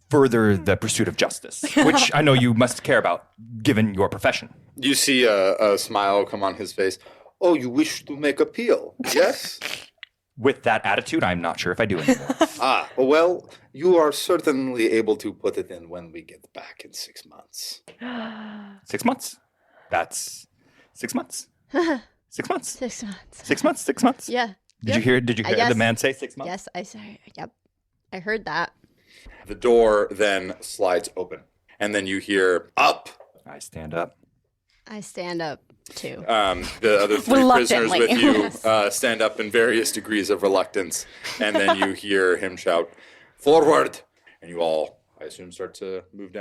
further the pursuit of justice, which I know you must care about, given your profession.
You see a smile come on his face. Oh, you wish to make appeal, yes?
With that attitude, I'm not sure if I do anymore.
Well, you are certainly able to put it in when we get back in 6 months.
6 months? That's 6 months. 6 months.
6 months.
6 months. 6 months.
Yeah.
Did you hear? Did you hear
Yes.
the man say 6 months?
Yes, I say. Yep. I heard that.
The door then slides open, and then you hear up.
I stand up.
I stand up too.
The other three prisoners
Reluctantly.
with you stand up in various degrees of reluctance, and then you hear him shout, "Forward!" And you all, I assume, start to move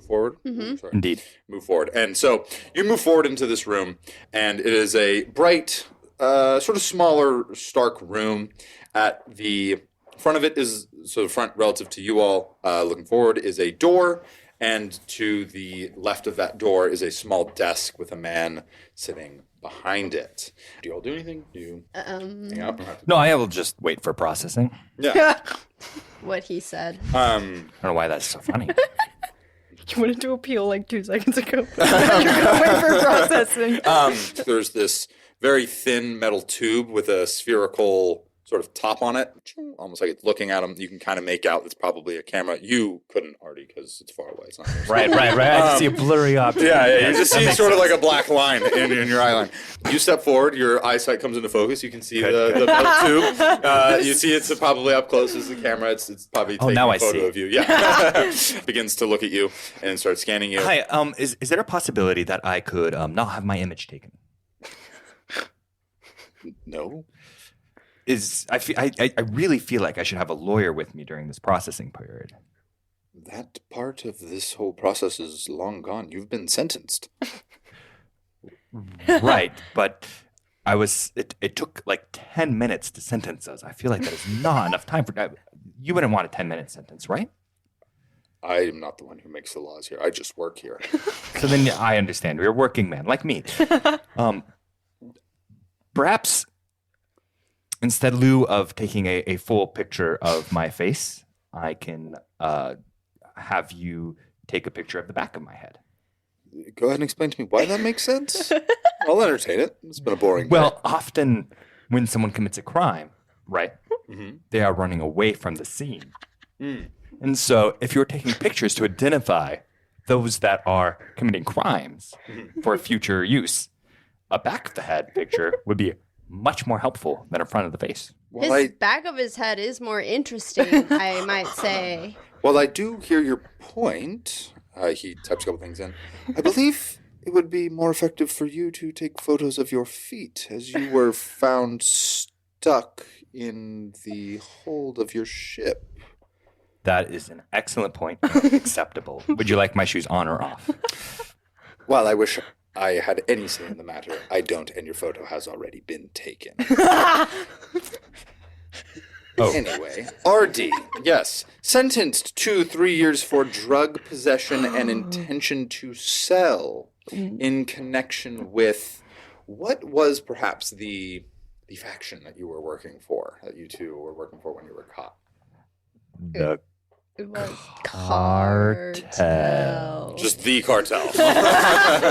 forward. Sorry.
Indeed.
Move forward. And so you move forward into this room, and it is a bright, sort of smaller, stark room. At the front of it is, so the front relative to you all, looking forward, is a door. And to the left of that door is a small desk with a man sitting behind it. Do you all do anything? Do you hang out?
No, I will just wait for processing.
Yeah.
What he said.
I don't know why that's so funny.
You wanted to appeal like 2 seconds ago. You're going for processing.
There's this very thin metal tube with a spherical sort of top on it, almost like it's looking at him. You can kind of make out it's probably a camera. You couldn't, Ardi, because it's far away. It's not
Right. I just see a blurry object.
Yeah, you just
That
see
makes
sort of
sense.
like a black line in your eye line. You step forward, your eyesight comes into focus. You can see the metal tube. You see it's probably up close as the camera. It's probably taking
now
a
I
photo
see.
of you. Yeah. Begins to look at you and starts scanning you.
Hi. Is there a possibility that I could not have my image taken?
No.
I really feel like I should have a lawyer with me during this processing period.
That part of this whole process is long gone. You've been sentenced.
Right, but it took like 10 minutes to sentence us. I feel like that is not enough time for you wouldn't want a 10-minute sentence, right?
I am not the one who makes the laws here. I just work here.
So then I understand. You're a working man like me. Perhaps instead lieu of taking a full picture of my face, I can have you take a picture of the back of my head.
Go ahead and explain to me why that makes sense. I'll entertain it. It's been a boring day.
Well, often when someone commits a crime, right,
Mhm.
they are running away from the scene. And so if you're taking pictures to identify those that are committing crimes for future use, a back of the head picture would be much more helpful than a front of the face.
Well,
His back of his head is more interesting, I might say.
I do hear your point. He types a couple things in. I believe it would be more effective for you to take photos of your feet, as you were found stuck in the hold of your ship.
That is an excellent point. Acceptable. Would you like my shoes on or off?
Well, I wish I had any say in the matter. I don't, and your photo has already been taken.
Oh.
Anyway, Ardi, yes, sentenced to 3 years for drug possession and intention to sell in connection with what was perhaps the the faction that you were working for, that you two were working for when you were caught?
The
It was
cartel.
Just the cartel.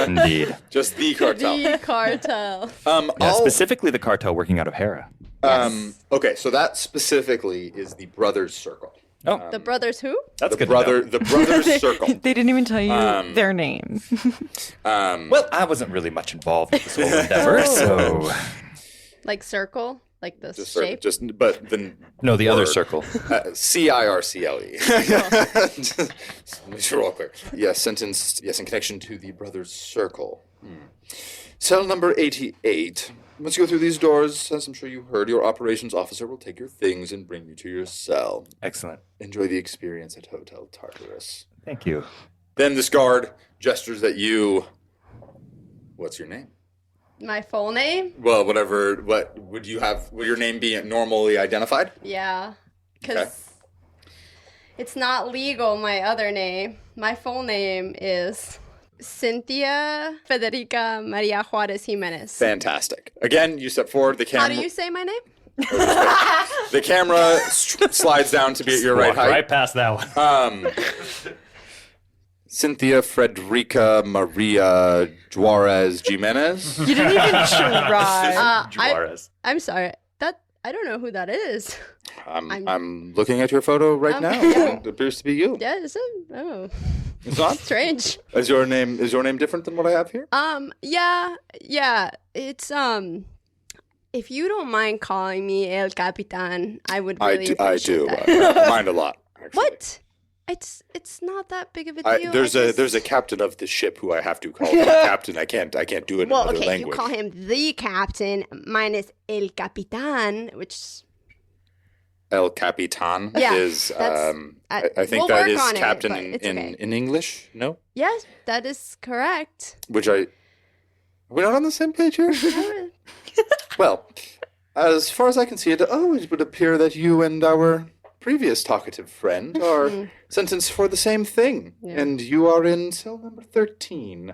Indeed.
Just the cartel.
The cartel.
Yeah, specifically the cartel working out of Hera.
Okay, so that specifically is the Brothers Circle.
Oh,
The brothers who?
that's
the
good to know.
The Brothers Circle.
They didn't even tell you their names.
Well, I wasn't really much involved with this whole endeavor, so...
Like circle? Like the
Just
shape?
but the
No, the other
word.
circle.
CIRCLE. Just make sure we're all clear. Yes, sentenced. Yes, in connection to the Brothers Circle. Cell number 88. Once you go through these doors, as I'm sure you heard, your operations officer will take your things and bring you to your cell.
Excellent.
Enjoy the experience at Hotel Tartarus.
Thank you.
Then this guard gestures at you. What's your name?
My full name?
Well, whatever. What would you have? Would your name be normally identified?
Yeah. Because
Okay.
it's not legal, my other name. My full name is Cynthia Federica Maria Juarez Jimenez.
Fantastic. Again, you step forward. The
How
camera.
do you say my name?
The camera slides down to be at your right
Walk
height.
right past that one.
Cynthia Frederica Maria Juarez Jimenez.
You didn't even try.
Juarez.
I'm sorry. I don't know who that is.
I'm looking at your photo right now.
yeah.
It appears to be you.
Yeah, is it? Oh,
It's not?
strange.
Is your name different than what I have here?
Yeah. It's if you don't mind calling me El Capitan, I would really
I
appreciate
do.
that.
I mind a lot. Actually.
What? It's not that big of a deal.
There's a captain of the ship who I have to call the captain. I can't do it in
Well,
another
okay,
language.
you call him the captain. Mine is El Capitan, which
El Capitan
Yeah,
is
that's-
I think
we'll
that
work
is
on it,
captain
but it's okay.
in English. No,
yes, that is correct.
are we not on the same page here? Well, as far as I can see, it always would appear that you and our previous talkative friend are sentenced for the same thing, and you are in cell number 13.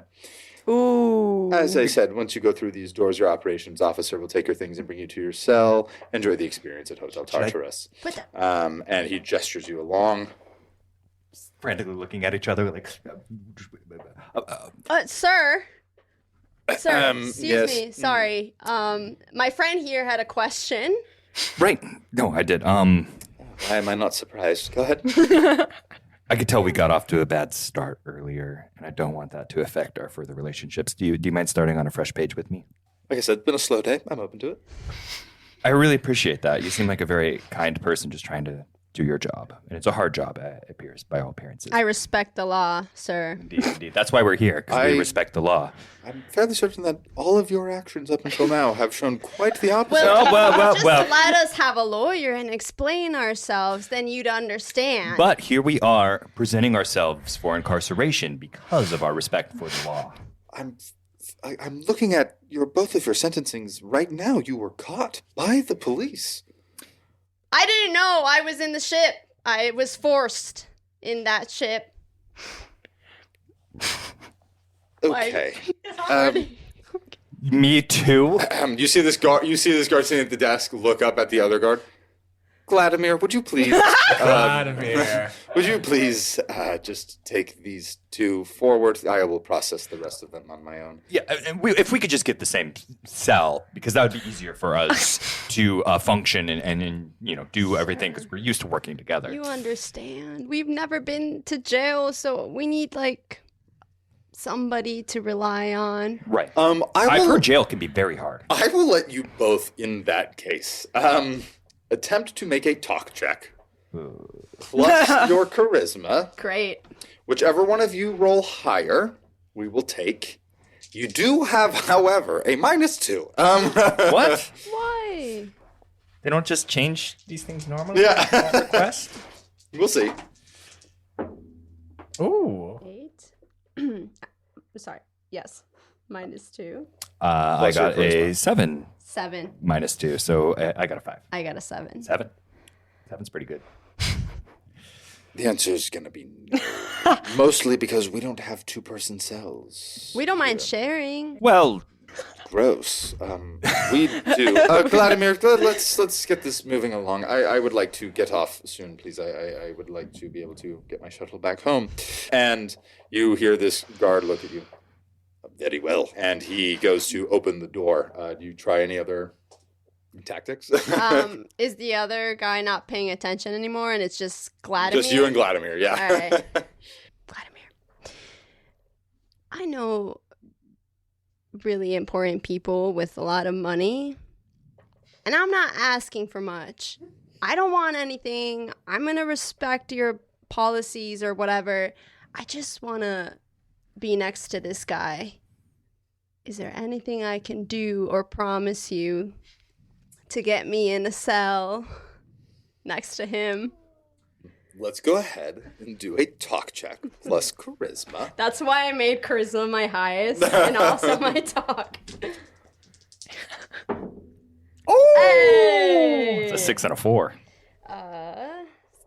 Ooh.
As I said, once you go through these doors, your operations officer will take your things and bring you to your cell. Enjoy the experience at Hotel Tartarus. And he gestures you along.
Frantically looking at each other like...
Sir, excuse
yes.
me. Sorry. My friend here had a question.
Right. No, I did.
Why am I not surprised? Go ahead.
I could tell we got off to a bad start earlier, and I don't want that to affect our further relationships. Do you mind starting on a fresh page with me?
Like I said, it's been a slow day. I'm open to it.
I really appreciate that. You seem like a very kind person just trying to do your job. And it's a hard job, it appears, by all appearances.
I respect the law, sir.
Indeed. That's why we're here, because we respect the law.
I'm fairly certain that all of your actions up until now have shown quite the opposite.
Just let us have a lawyer and explain ourselves, then you'd understand.
But here we are presenting ourselves for incarceration because of our respect for the law.
I'm looking at both of your sentencings right now. You were caught by the police.
I didn't know I was in the ship. I was forced in that ship.
Okay.
Me too.
You see this guard sitting at the desk. Look up at the other guard. Vladimir, would you please? Would you please just take these two forward? I will process the rest of them on my own.
Yeah, and if we could just get the same cell, because that would be easier for us to function and do everything, because we're used to working together.
You understand. We've never been to jail, so we need, somebody to rely on.
Right.
I've
heard jail can be very hard.
I will let you both, in that case, attempt to make a talk check. Plus your charisma.
Great.
Whichever one of you roll higher, we will take. You do have, however, a -2.
What?
Why?
They don't just change these things normally?
Yeah.
On request?
We'll see.
Ooh.
8. Sorry. Yes. -2.
I
Plus your
got a 7
7.
-2, so I got a 5.
I got a 7.
7? 7's pretty good.
The answer is going to be no. Mostly because we don't have two-person cells.
We don't mind sharing.
Well,
Gross. We do. Vladimir, let's get this moving along. I would like to get off soon, please. I would like to be able to get my shuttle back home. And you hear this guard look at you. Very well. And he goes to open the door. Do you try any other tactics?
Is the other guy not paying attention anymore and it's just Vladimir?
Just you and Vladimir, yeah.
All right. Vladimir. I know really important people with a lot of money, and I'm not asking for much. I don't want anything. I'm going to respect your policies or whatever. I just want to be next to this guy. Is there anything I can do or promise you to get me in a cell next to him?
Let's go ahead and do a talk check plus charisma.
That's why I made charisma my highest and also my talk.
Oh!
Hey!
It's a 6 and a 4.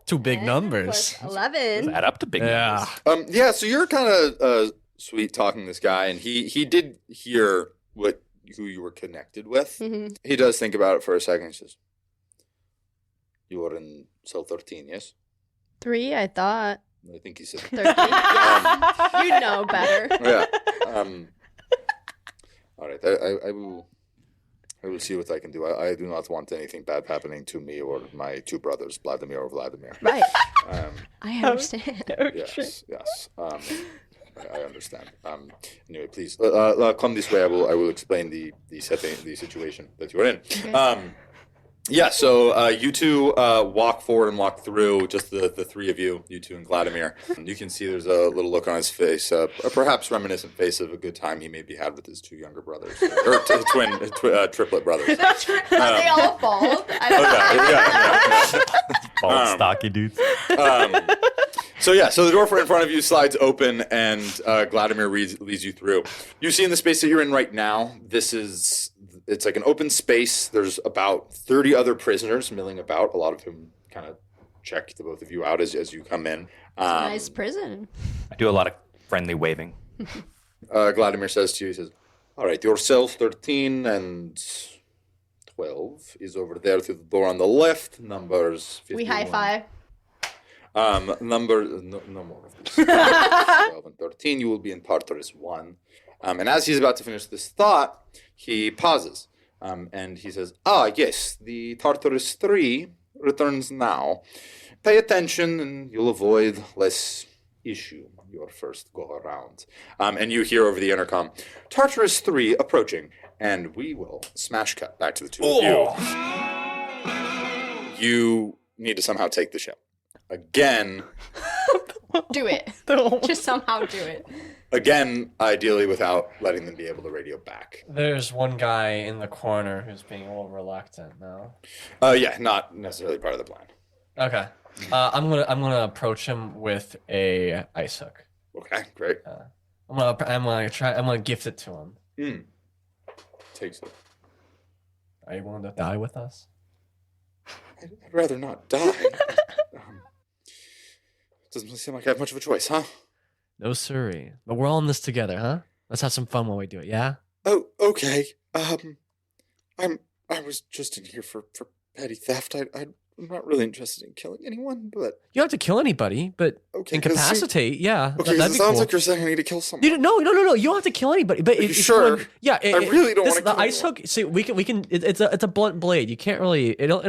Two big
10
numbers.
plus 11.
Add up to big
Yeah.
numbers.
Yeah, so you're kind of sweet talking this guy, and he did hear who you were connected with.
Mhm.
He does think about it for a second. He says, "You are in cell 13, yes?"
3, I thought.
I think he said
13. You know better.
Yeah. All right. I will see what I can do. I do not want anything bad happening to me or my two brothers, Vladimir or Vladimir.
Right.
Um,
I understand.
yes. I understand. Anyway, please come this way. I will explain the setting, the situation that you're in.
Okay.
Yeah, so you two walk forward and walk through, just the three of you two and Vladimir. You can see there's a little look on his face, a perhaps reminiscent face of a good time he maybe had with his two younger brothers, or triplet brothers.
Are they all bald?
Yeah.
Bald, stocky dudes.
So the door in front of you slides open, and Vladimir leads you through. You see in the space that you're in right now, it's like an open space. There's about 30 other prisoners milling about, a lot of whom kind of check the both of you out as you come in.
Nice prison.
I do a lot of friendly waving.
Vladimir says to you, he says, "All right, your cells 13 and 12 is over there through the door on the left. Numbers 51.
We high five.
No more of this. 12 and 13, you will be in Tartarus 1. And as he's about to finish this thought, he pauses. And he says, yes, the Tartarus 3 returns now. Pay attention and you'll avoid less issue your first go around. And you hear over the intercom, Tartarus 3 approaching. And we will smash cut back to the two of you. You need to somehow take the ship. Again.
Do it. Just somehow do it.
Again, ideally without letting them be able to radio back.
There's one guy in the corner who's being a little reluctant now.
Yeah, not necessarily part of the plan.
Okay. I'm gonna approach him with a ice hook.
Okay, great.
I'm gonna gift it to him.
Takes it.
Are you willing to die with us?
I'd rather not die. Doesn't really seem like I have much of a choice, huh?
No siree. But we're all in this together, huh? Let's have some fun while we do it, yeah?
Oh, okay. I was just in here for petty theft. I'm not really interested in killing anyone, but
You don't have to kill anybody, but
okay,
incapacitate, yeah.
Okay,
that'd
it
be
sounds
cool.
like you're saying I need to kill someone.
No. You don't have to kill anybody. But
Are you sure?
Yeah,
I really don't want to
the
kill
ice
anyone.
hook. See, we can. It's a blunt blade. You can't really. It'll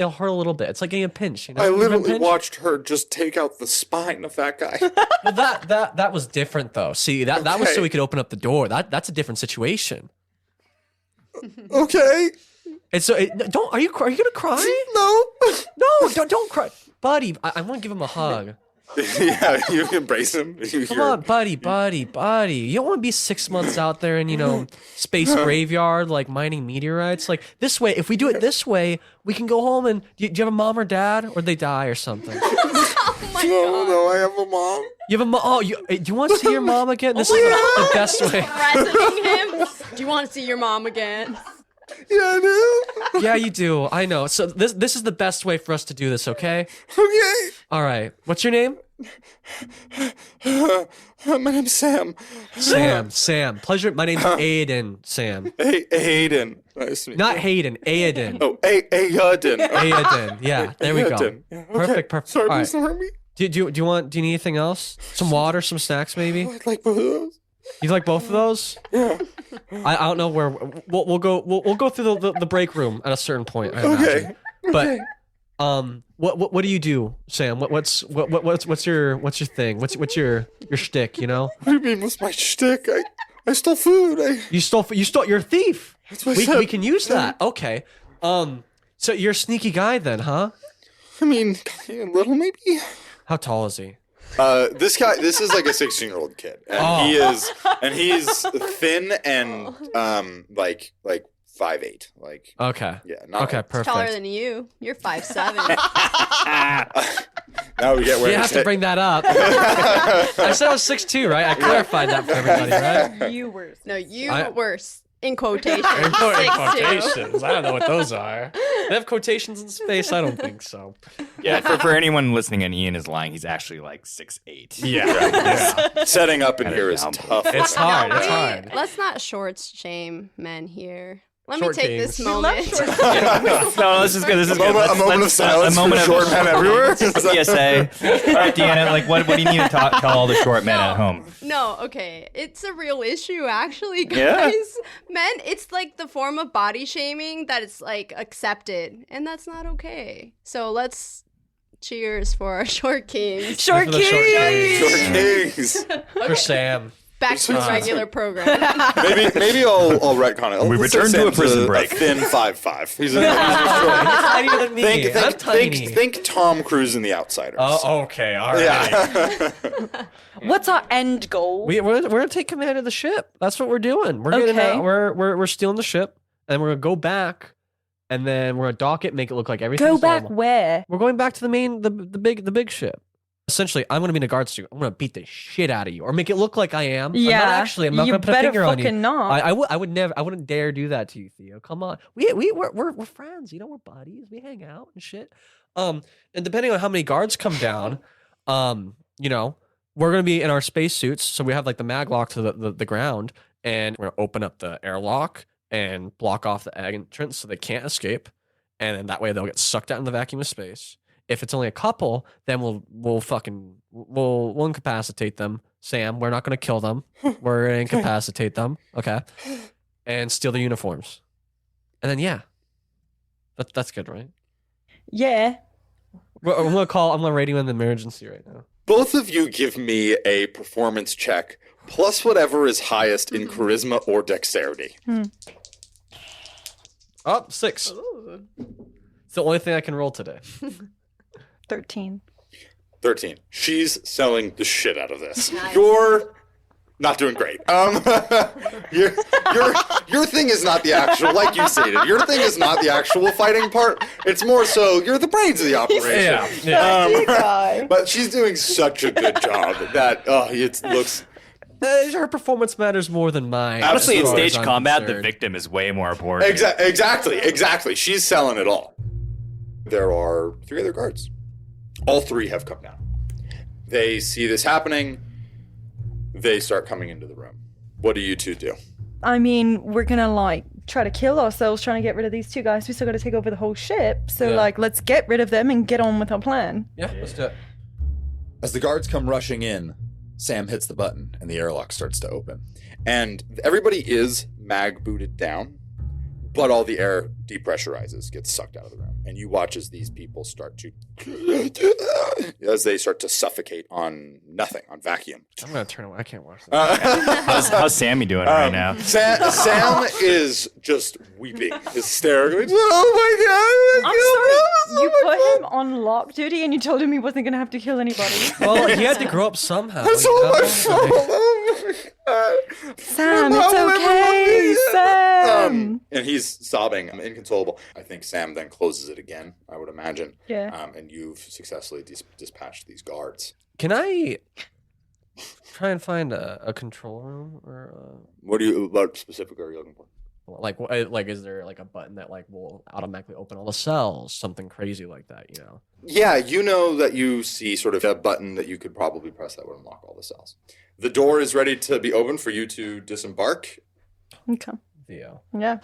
hurt a little bit. It's like getting a pinch. You know?
I
You ever been
literally
pinched?
watched her just take out the spine of that guy.
Well, that was different though. See, that was so
Okay.
we could open up the door. That's a different situation.
Okay.
And so, are you gonna cry?
No.
No, don't cry, buddy. I want to give him a hug.
Yeah, you embrace him.
Come on, buddy. You don't want to be 6 months out there in, space graveyard, like mining meteorites. Like this way, if we do it this way, we can go home and do you have a mom or dad, or they die or something?
No, I have a mom.
You have a mom. Oh, do you want to see your mom again? This is the best way.
Threatening him. Do you want to see your mom again?
Yeah, I do.
Yeah, you do. I know. So this is the best way for us to do this, okay?
Okay.
All right. What's your name?
My name's Sam.
Sam. Pleasure. My name's Aiden, Sam.
Hey, Hayden. Nice to meet
Not
you.
Hayden, Aiden.
Oh, Aiden.
Aiden. Yeah, there we go.
Aiden. Yeah, okay.
Perfect.
Sorry,
All
please don't hurt me.
Do you need anything else? Some water, some snacks, maybe?
I'd like both of those.
You like both of those?
Yeah.
I don't know where we'll go through the break room at a certain point. I imagine.
Okay.
But what do you do, Sam? What's your thing? What's your shtick? You know?
What do you mean? What's my shtick? I stole food.
You stole. You're a thief.
That's what I said.
We can use that. Okay. So you're a sneaky guy then, huh?
I mean, a little maybe.
How tall is he?
This is like a 16-year-old kid, and he's thin and like 5'8", like
Okay.
yeah, not
Okay. Perfect.
Taller than you. You're 5'7".
Now we get where
You have to bring that up. I said I was 6'2", right? I clarified that for everybody, right?
You were.
No, you
I-
were in quotations.
In
6'2".
quotations. I don't know what those are. They have quotations in space? I don't think so.
Yeah, for anyone listening and Ian is lying, he's actually like 6'8".
Yeah.
setting up in
Gotta
here is
down.
tough.
It's hard. It's
Wait,
hard.
Let's not shorts shame men here. Let
Short
me take
kings.
this moment.
No, this is good. This is good.
A moment of silence for short men everywhere.
PSA. All right, Deanna, like, what do you need to tell all the short men at home?
No, okay. It's a real issue, actually, guys.
Yeah.
Men, it's like the form of body shaming that it's like accepted, and that's not okay. So let's cheers for our short kings.
Short
For the short
key.
kings.
Short kings.
For Sam.
Back to the regular program.
Maybe I'll retcon it.
We
Let's say
return to a
Sam's
prison break.
A thin 5'5". He's a
Tinier than me. I'm tiny.
think Tom Cruise in The Outsiders.
Oh, okay. All right.
Yeah.
What's our end goal?
We're gonna take command of the ship. That's what we're doing. We're getting
Okay.
out. We're stealing the ship, and we're gonna go back, and then we're gonna dock it, make it look like everything's
Go back
normal.
where?
We're going back to the main, the big ship. Essentially, I'm gonna be in a guard suit. I'm gonna beat the shit out of you, or make it look like I am.
Yeah.
I'm not actually. I'm not
you
gonna put a
better
finger on you.
fucking not.
I would never. I wouldn't dare do that to you, Theo. Come on. We're friends. You know, we're buddies. We hang out and shit. And depending on how many guards come down, you know, we're gonna be in our space suits, so we have like the mag lock to the ground, and we're gonna open up the airlock and block off the entrance so they can't escape, and then that way they'll get sucked out in the vacuum of space. If it's only a couple, then we'll incapacitate them. Sam, we're not gonna kill them. We're gonna incapacitate them, okay? And steal their uniforms. And then yeah, that's good, right?
yeah.
I'm gonna radio in the emergency right now.
Both of you give me a performance check plus whatever is highest in charisma or dexterity.
Oh, 6.
Ooh.
It's the only thing I can roll today.
13.
13. She's selling the shit out of this.
Nice.
You're not doing great. Your thing is not the actual, like you stated, your thing is not the actual fighting part. It's more so you're the brains of the operation.
Yeah.
But she's doing such a good job that it looks.
Her performance matters more than mine.
Honestly, in
as far
stage
as I'm
combat, the
concerned.
victim is way more important.
Exactly. She's selling it all. There are 3 other guards. All 3 have come down. They see this happening. They start coming into the room. What do you 2 do?
I mean, we're gonna like try to kill ourselves trying to get rid of these 2 guys. We still gotta take over the whole ship. So
Yeah.
like, let's get rid of them and get on with our plan.
Yeah, let's do it.
As the guards come rushing in, Sam hits the button and the airlock starts to open. And everybody is mag booted down, but all the air depressurizes, gets sucked out of the room. And you watch as these people start to, as they start to suffocate on nothing, on vacuum.
I'm gonna turn away. I can't watch that.
How's Sammy doing right now?
Sam is just weeping hysterically. Oh my god!
I'm sorry, you put him on lock duty and you told him he wasn't gonna have to kill anybody.
Well, he had to grow up somehow.
That's
you
all
know?
my fault. Oh my god.
Sam,
No,
it's okay,
everyone-
Sam.
And he's sobbing, inconsolable. I think Sam then closes it again, I would imagine.
Yeah.
And you've successfully dispatched these guards.
Can I try and find a control room or?
What specifically are you looking for?
Like, is there like a button that like will automatically open all the cells? Something crazy like that, you know?
Yeah, you know that you see sort of a button that you could probably press that would unlock all the cells. The door is ready to be open for you to disembark.
Okay.
Theo.
Yeah.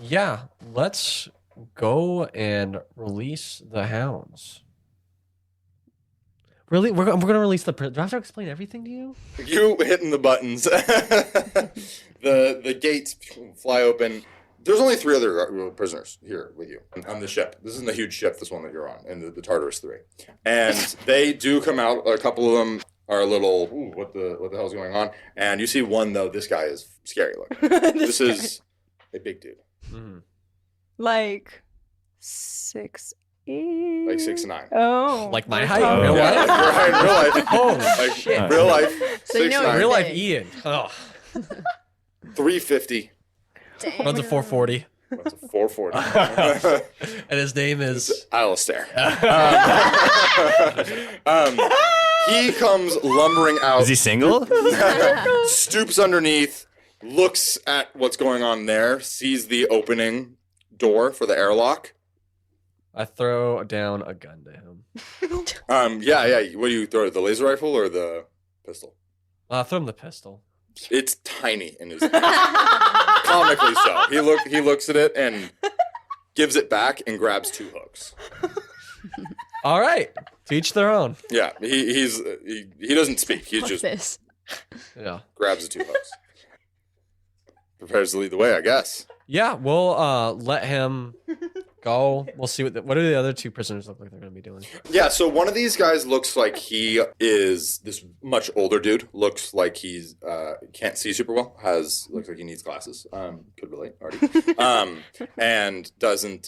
Yeah. Let's go and release the hounds. Really, we're gonna release the. Do I have to explain everything to you?
You hitting the buttons. The gates fly open. There's only 3 other prisoners here with you on the ship. This isn't a huge ship, this one that you're on, and the Tartarus 3. And they do come out. A couple of them are a little, ooh, what the hell's going on? And you see one, though, this guy is scary looking. This is a big dude.
Mm.
Like 6'8".
Like 6'9".
Oh.
Like my
we're
height,
talking-
real
Yeah,
life?
like your height in real life.
Oh,
Like
shit.
real life,
So you know
6'9".
Real life
Big.
Ian. Oh,
350.
Dang.
runs a 440,
That's a 440.
and his name is.
Alistair. He comes lumbering out.
Is he single?
Stoops underneath, looks at what's going on there, sees the opening door for the airlock.
I throw down a gun to him.
Yeah. What do you throw? The laser rifle or the pistol?
I throw him the pistol.
It's tiny in his comically so. He looks at it and gives it back and grabs 2 hooks.
All right, to each their own.
Yeah, he doesn't speak. He
Fuck
just
this.
Yeah.
grabs the 2 hooks. Prepares to lead the way, I guess.
Yeah, we'll let him go. We'll see what do the other 2 prisoners look like they're going to be doing.
Yeah, so one of these guys looks like he is this much older dude. Looks like he's can't see super well. Looks like he needs glasses. Could relate, Ardi. And doesn't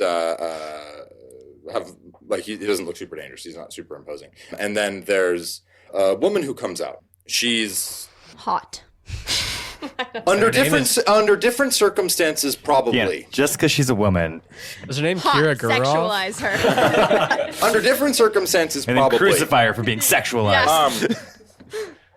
have like he doesn't look super dangerous. He's not super imposing. And then there's a woman who comes out. She's
Hot.
under
Her name
different circumstances, probably.
Yeah, just because she's a woman.
Is her name
Hot.
Kira Gurov?
Sexualize her.
Under different circumstances,
And then
probably.
crucify her for being sexualized.
Yes.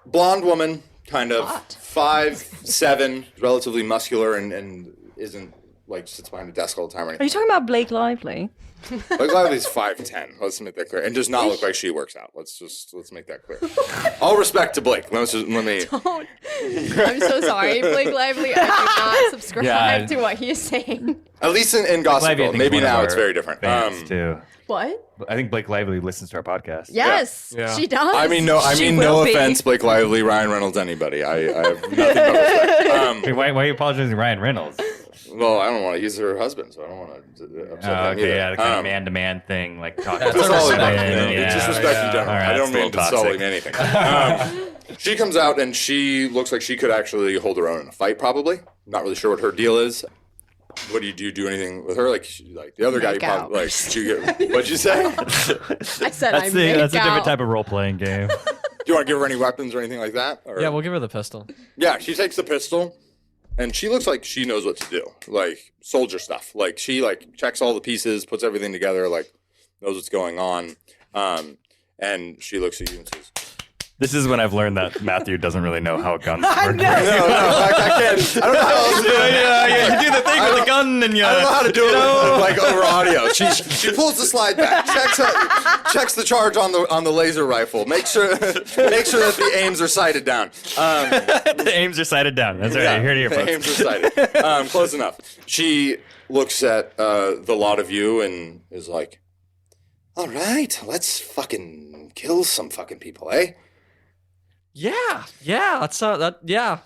Blonde woman, kind of
Hot.
5'7", relatively muscular, and isn't like sits behind a desk all the time or
Are you
anything.
talking about Blake Lively?
Blake Lively's 5'10". Let's make that clear, and does not look like she works out. Let's make that clear. All respect to Blake. Let me.
Don't. I'm so sorry, Blake Lively. I do not subscribe
Yeah.
to what he's saying.
At least in Gossip
Lively, I
Girl.
think,
Maybe
is one of
now it's
our
very different.
fans, too.
What?
I think Blake Lively listens to our podcast.
Yes,
Yeah.
she does.
I mean, no
will be.
offense, Blake Lively, Ryan Reynolds, anybody. I have nothing but respect.
Wait, why are you apologizing to Ryan Reynolds?
Well, I don't want to use her husband, so I don't want to upset them
Okay,
either.
yeah, the kind of man-to-man thing, like talking
That's
about
a
Sully,
respect
women,
thing.
it's just respect in general.
All right,
I don't
that's a
mean to
little
sully
toxic.
anything. She comes out and she looks like she could actually hold her own in a fight, probably. Not really sure what her deal is. What do you do anything with her? Like the other guy, you
Make
probably
out.
like. What'd you say? Do
I said I
That's
make
a different
out.
type of role-playing game.
you want to give her any weapons or anything like that? Or?
Yeah, we'll give her the pistol.
Yeah, she takes the pistol, and she looks like she knows what to do, like soldier stuff. Like she checks all the pieces, puts everything together, like knows what's going on. And she looks at you and says,
This is when I've learned that Mathew doesn't really know how guns work.
"No, I can't. I don't know how else to do it.
You do the thing with the gun and you.
I don't know how to do it like over audio. She pulls the slide back, checks the charge on the laser rifle, make sure that the aims are sighted down.
The aims are sighted down. That's right.
Yeah,
You're here to hear,
the
folks.
aims are sighted. Close enough. She looks at the lot of you and is like, "All right, let's fucking kill some fucking people, eh?"
Yeah, that's yeah.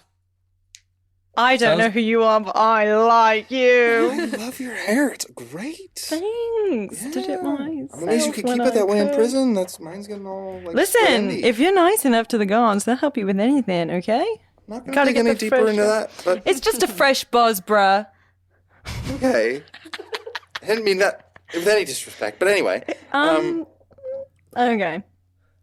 I don't know who you are, but I like you.
I love your hair. It's great.
Thanks. Did it myself
I'm amazed you could
when
keep it that way in
could.
prison. Mine's getting all like.
Listen,
spendy.
if you're nice enough to the guards, they'll help you with anything, okay?
I'm not
gotta
gonna dig
get
any
the
deeper
fresh
into
air.
that, but
It's just a fresh buzz, bruh.
okay. I didn't mean that with any disrespect, but anyway.
Okay.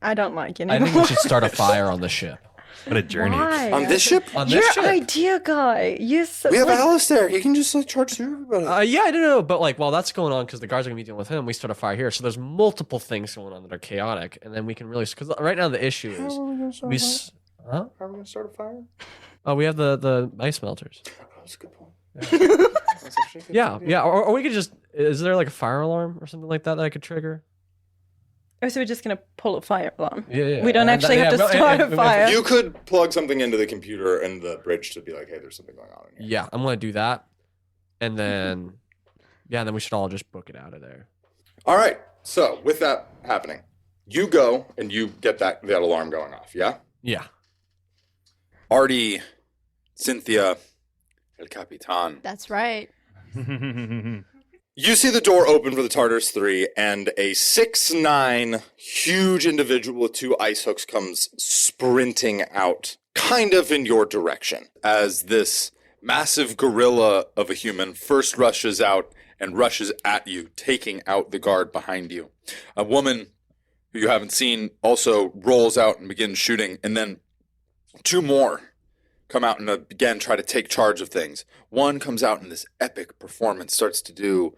I don't like you
I
anymore.
think we should start a fire on the ship.
What a journey.
Why?
On this ship,
On
You're
this
an
ship.
idea guy. You're so,
we have
like,
Alistair. He can just charge through everybody.
Yeah, I don't know, but while that's going on, because the guards are gonna be dealing with him, we start a fire here. So there's multiple things going on that are chaotic, and then we can really because right now the issue
How
is
are we gonna start
we
a fire?
s- huh?
How are we gonna start a fire?
Oh, we have the ice melters.
Oh, that's a good point.
Yeah. Or we could just. Is there like a fire alarm or something like that I could trigger?
Oh, so we're just going to pull a fire alarm.
Yeah.
We don't actually have to start a fire.
You could plug something into the computer and the bridge to be like, hey, there's something going on in here.
Yeah, I'm gonna do that, and then then we should all just book it out of there.
All right. So with that happening, you go and you get that alarm going off. Yeah.
Yeah.
Ardi, Cynthia, El Capitan.
That's right.
You see the door open for the Tartarus 3, and a 6'9" huge individual with 2 ice hooks comes sprinting out, kind of in your direction, as this massive gorilla of a human first rushes out and rushes at you, taking out the guard behind you. A woman who you haven't seen also rolls out and begins shooting, and then 2 more come out and again try to take charge of things. One comes out in this epic performance, starts to do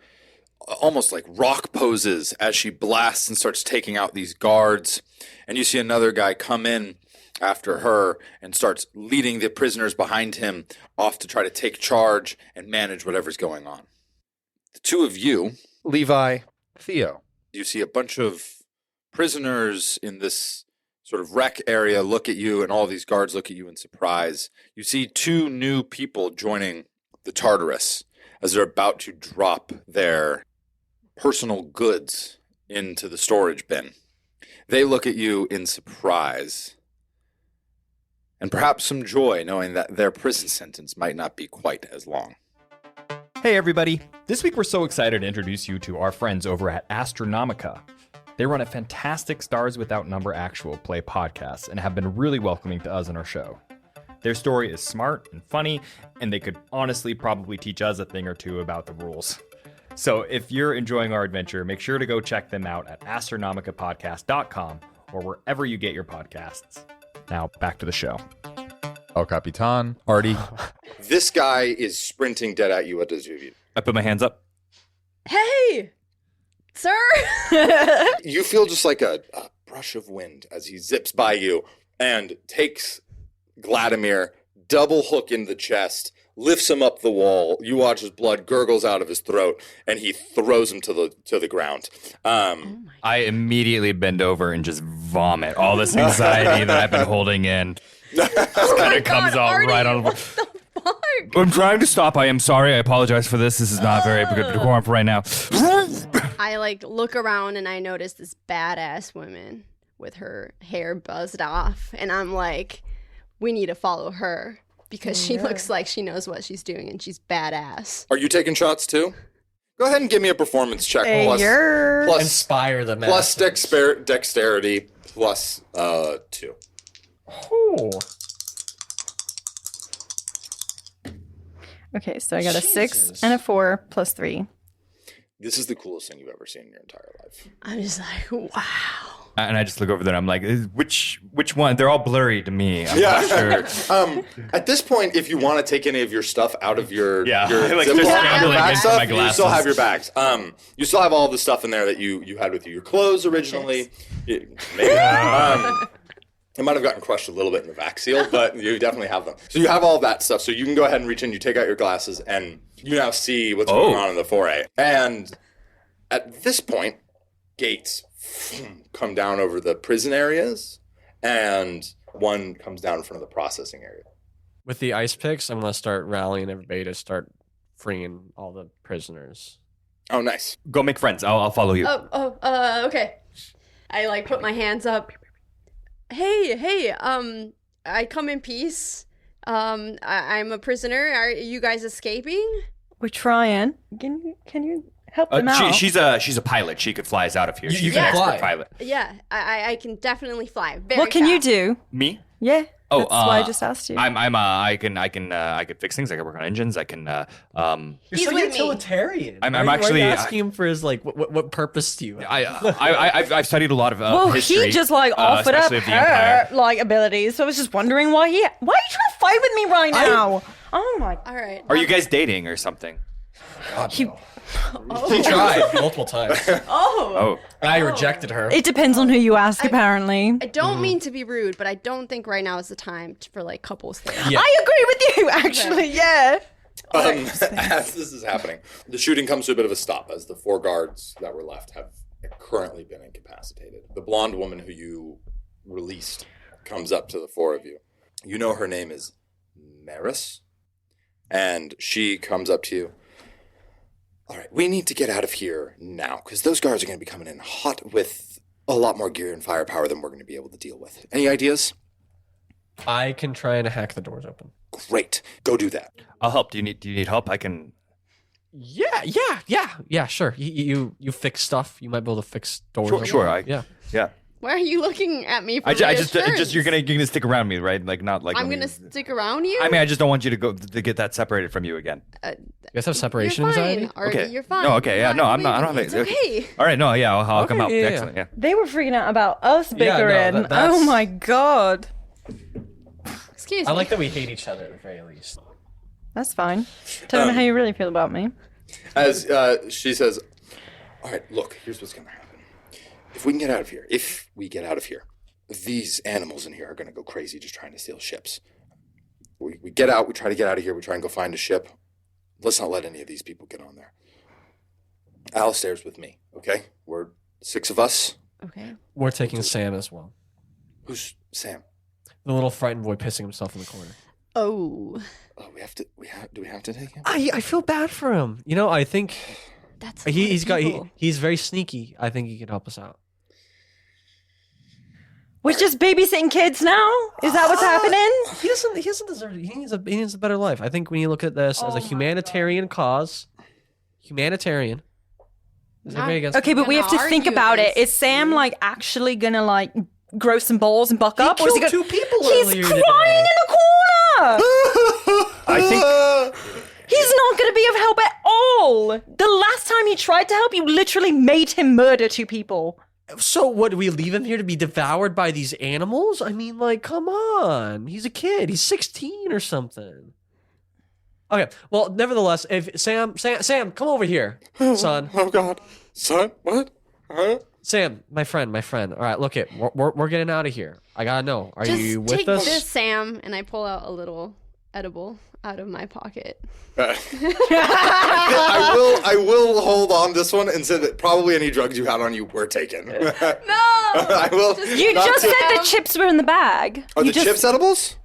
almost like rock poses as she blasts and starts taking out these guards. And you see another guy come in after her and starts leading the prisoners behind him off to try to take charge and manage whatever's going on. The 2 of you, Levi, Theo, you see a bunch of prisoners in this sort of wreck area look at you, and all these guards look at you in surprise. You see 2 new people joining the Tartarus as they're about to drop their personal goods into the storage bin. They look at you in surprise and perhaps some joy, knowing that their prison sentence might not be quite as long.
Hey everybody, this week we're so excited to introduce you to our friends over at Astronomica. They run a fantastic Stars Without Number actual play podcast and have been really welcoming to us in our show. Their story is smart and funny, and they could honestly probably teach us a thing or two about the rules. So if you're enjoying our adventure, make sure to go check them out at astronomicapodcast.com or wherever you get your podcasts. Now back to the show.
El Capitan, Ardi.
This guy is sprinting dead at you. What does you?
I put my hands up.
Hey, sir.
You feel just like a brush of wind as he zips by you and takes Vladimir, double hook in the chest, lifts him up the wall. You watch his blood gurgles out of his throat, and he throws him to the ground.
I immediately bend over and just vomit all this anxiety that I've been holding in. And it comes out
Ardi,
right on.
what the fuck?
I'm trying to stop. I am sorry. I apologize for this. This is not very good decorum for right now.
I look around and I notice this badass woman with her hair buzzed off, and I'm like, we need to follow her because she looks like she knows what she's doing and she's badass.
Are you taking shots too? Go ahead and give me a performance check. Plus
Inspire the
plus
masses.
dexterity plus 2.
Oh.
Okay, so I got a 6
Jesus.
and a 4 plus 3.
This is the coolest thing you've ever seen in your entire life.
I'm just like, wow.
And I just look over there and I'm like, which one? They're all blurry to me. I'm not sure.
At this point, if you want to take any of your stuff out of your
Yeah,
your
like
Ziploc
just
bag
scrambling into
stuff,
my
you
glasses.
still have your bags. You still have all the stuff in there that you had with you. Your clothes originally. Maybe. It might have gotten crushed a little bit in the vac seal, but you definitely have them. So you have all that stuff. So you can go ahead and reach in, you take out your glasses, and you now see what's going on in the foray. And at this point, gates come down over the prison areas, and one comes down in front of the processing area.
With the ice picks, I'm gonna start rallying everybody to start freeing all the prisoners.
Oh, nice.
Go make friends. I'll follow you.
Okay. I put my hands up. Hey, I come in peace. I'm a prisoner. Are you guys escaping?
We're trying. Can you help them out?
She's a pilot. She could fly us out of here. She's
can
an expert
fly.
pilot.
Yeah, I can definitely fly. Very
What can you
fast.
do?
Me?
Yeah.
Oh,
that's why I just asked you.
I could fix things. I can work on engines. I can.
You're
He's
so
with me.
utilitarian.
I'm
Why are you
actually-
asking him for his what purpose do you have?
I've studied a lot of
well,
history.
he just offered up
especially of the Empire.
her abilities, so I was just wondering why are you trying to fight with me right now? Oh my!
All right.
Are you guys dating or something?
He,
He tried multiple times.
Oh,
And I rejected her.
it depends on who you ask, apparently.
I don't mean to be rude, but I don't think right now is the time for couples therapy.
Yeah.
I agree with you, actually. Yeah.
As this is happening, the shooting comes to a bit of a stop as the 4 guards that were left have currently been incapacitated. The blonde woman who you released comes up to the 4 of you. You know her name is Maris, and she comes up to you. All right, we need to get out of here now because those guards are going to be coming in hot with a lot more gear and firepower than we're going to be able to deal with. Any ideas?
I can try and hack the doors open.
Great. Go do that.
I'll help. Do you need help? I can.
Yeah. Sure. You fix stuff. You might be able to fix doors. open.
Sure.
Yeah.
Why are you looking at me for
I just
reassurance?
you're gonna stick around me, right? Like not like
I'm gonna stick around you?
I mean, I just don't want you to get that separated from you again.
You guys have separation
You're
anxiety?
fine, Ardi,
Okay.
you're fine.
No, okay, yeah, no, I'm not. I don't have
It's
it.
okay.
All right, no, yeah, I'll come
Okay,
out.
yeah,
Excellent, yeah.
They were freaking out about us
Yeah, no,
bickering.
that's-
Oh my god.
Excuse
I
me.
like that we hate each other at the very least.
That's fine. Tell me how you really feel about me.
As she says, all right, look, here's what's going to happen. If we get out of here, these animals in here are going to go crazy just trying to steal ships. We get out, we try to get out of here, we try and go find a ship. Let's not let any of these people get on there. Alistair's with me, okay? We're 6 of us.
Okay.
We're taking Sam as well.
Who's Sam?
The little frightened boy pissing himself in the corner.
Oh,
Oh, do we have to take him?
I feel bad for him. You know, I think
that's
he's very sneaky. I think he can help us out.
We're just babysitting kids now? Is that what's happening?
He doesn't deserve it. He needs a better life. I think when you look at this as a humanitarian cause, humanitarian. Is everybody against
Okay, but we have to
Gonna
think
argue
about it.
this.
Is Sam like actually gonna like grow some balls and buck up? Or is he
killed
gonna...
2 people
He's
earlier
crying
today.
in the corner!
I think
He's not gonna be of help at all! The last time he tried to help, you literally made him murder 2 people.
So what, do we leave him here to be devoured by these animals? I mean, like, come on. He's a kid. He's 16 or something. Okay, well, nevertheless, if Sam, come over here, son.
Oh, God. Son? What? Huh?
Sam, my friend. All right, look it. We're getting out of here. I gotta know. Are
Just
you with
take
us?
this, Sam, and I pull out a little edible out of my pocket.
I will hold on this one and say that probably any drugs you had on you were taken.
No!
I will.
You
not
just
to-
said the chips were in the bag.
Are
you
the chips edibles?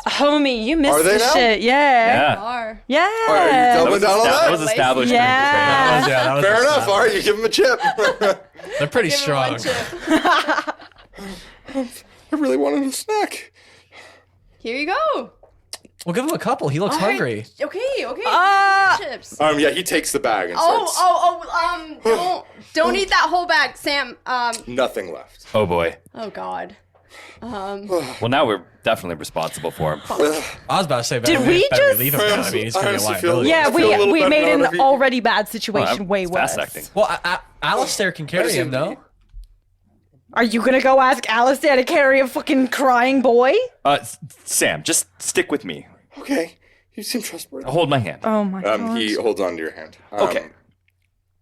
Homie, you missed
Are they
the
now?
shit. Yeah.
yeah.
Are.
Yeah.
All right, are you doubling down on
That was
that?
established.
Yeah.
that was
Fair enough. All right, you give him a chip.
They're pretty
Give him one
strong.
chip.
I really wanted a snack.
Here you go.
We'll give him a couple. He looks
All right.
hungry.
Okay. Chips.
Yeah, he takes the bag and starts.
Don't eat that whole bag, Sam.
Nothing left.
Oh boy.
Oh God.
Well, now we're definitely responsible for him.
I was about to say,
Did we
better
just-
leave him now. I mean, he's
I
gonna be a
honestly feel-
liability.
Yeah,
I feel a little
we
better
made
now
an
if he-
already bad situation way
It's
worse.
fast acting.
Well, Alistair can carry him, no?
Are you gonna go ask Alistair to carry a fucking crying boy?
Sam, just stick with me.
Okay, you seem trustworthy.
Hold my hand.
Oh my god.
He holds on to your hand.
Okay.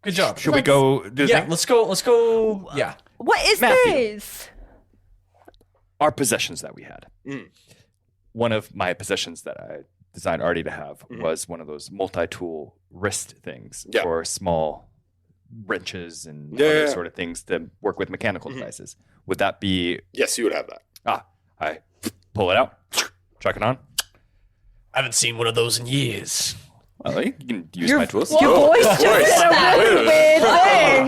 Good job.
Should we go do the
Yeah,
thing?
let's go. Yeah.
What is
Mathew.
this?
Our possessions that we had.
Mm.
One of my possessions that I designed Ardi to have was one of those multi-tool wrist things
Yeah.
for small wrenches and
Yeah,
other
yeah, yeah.
sort of things to work with mechanical devices. Would that be?
Yes, you would have that.
I pull it out, chuck it on.
I haven't seen one of those in years.
Oh, you can use my tools.
Your voice just did a really weird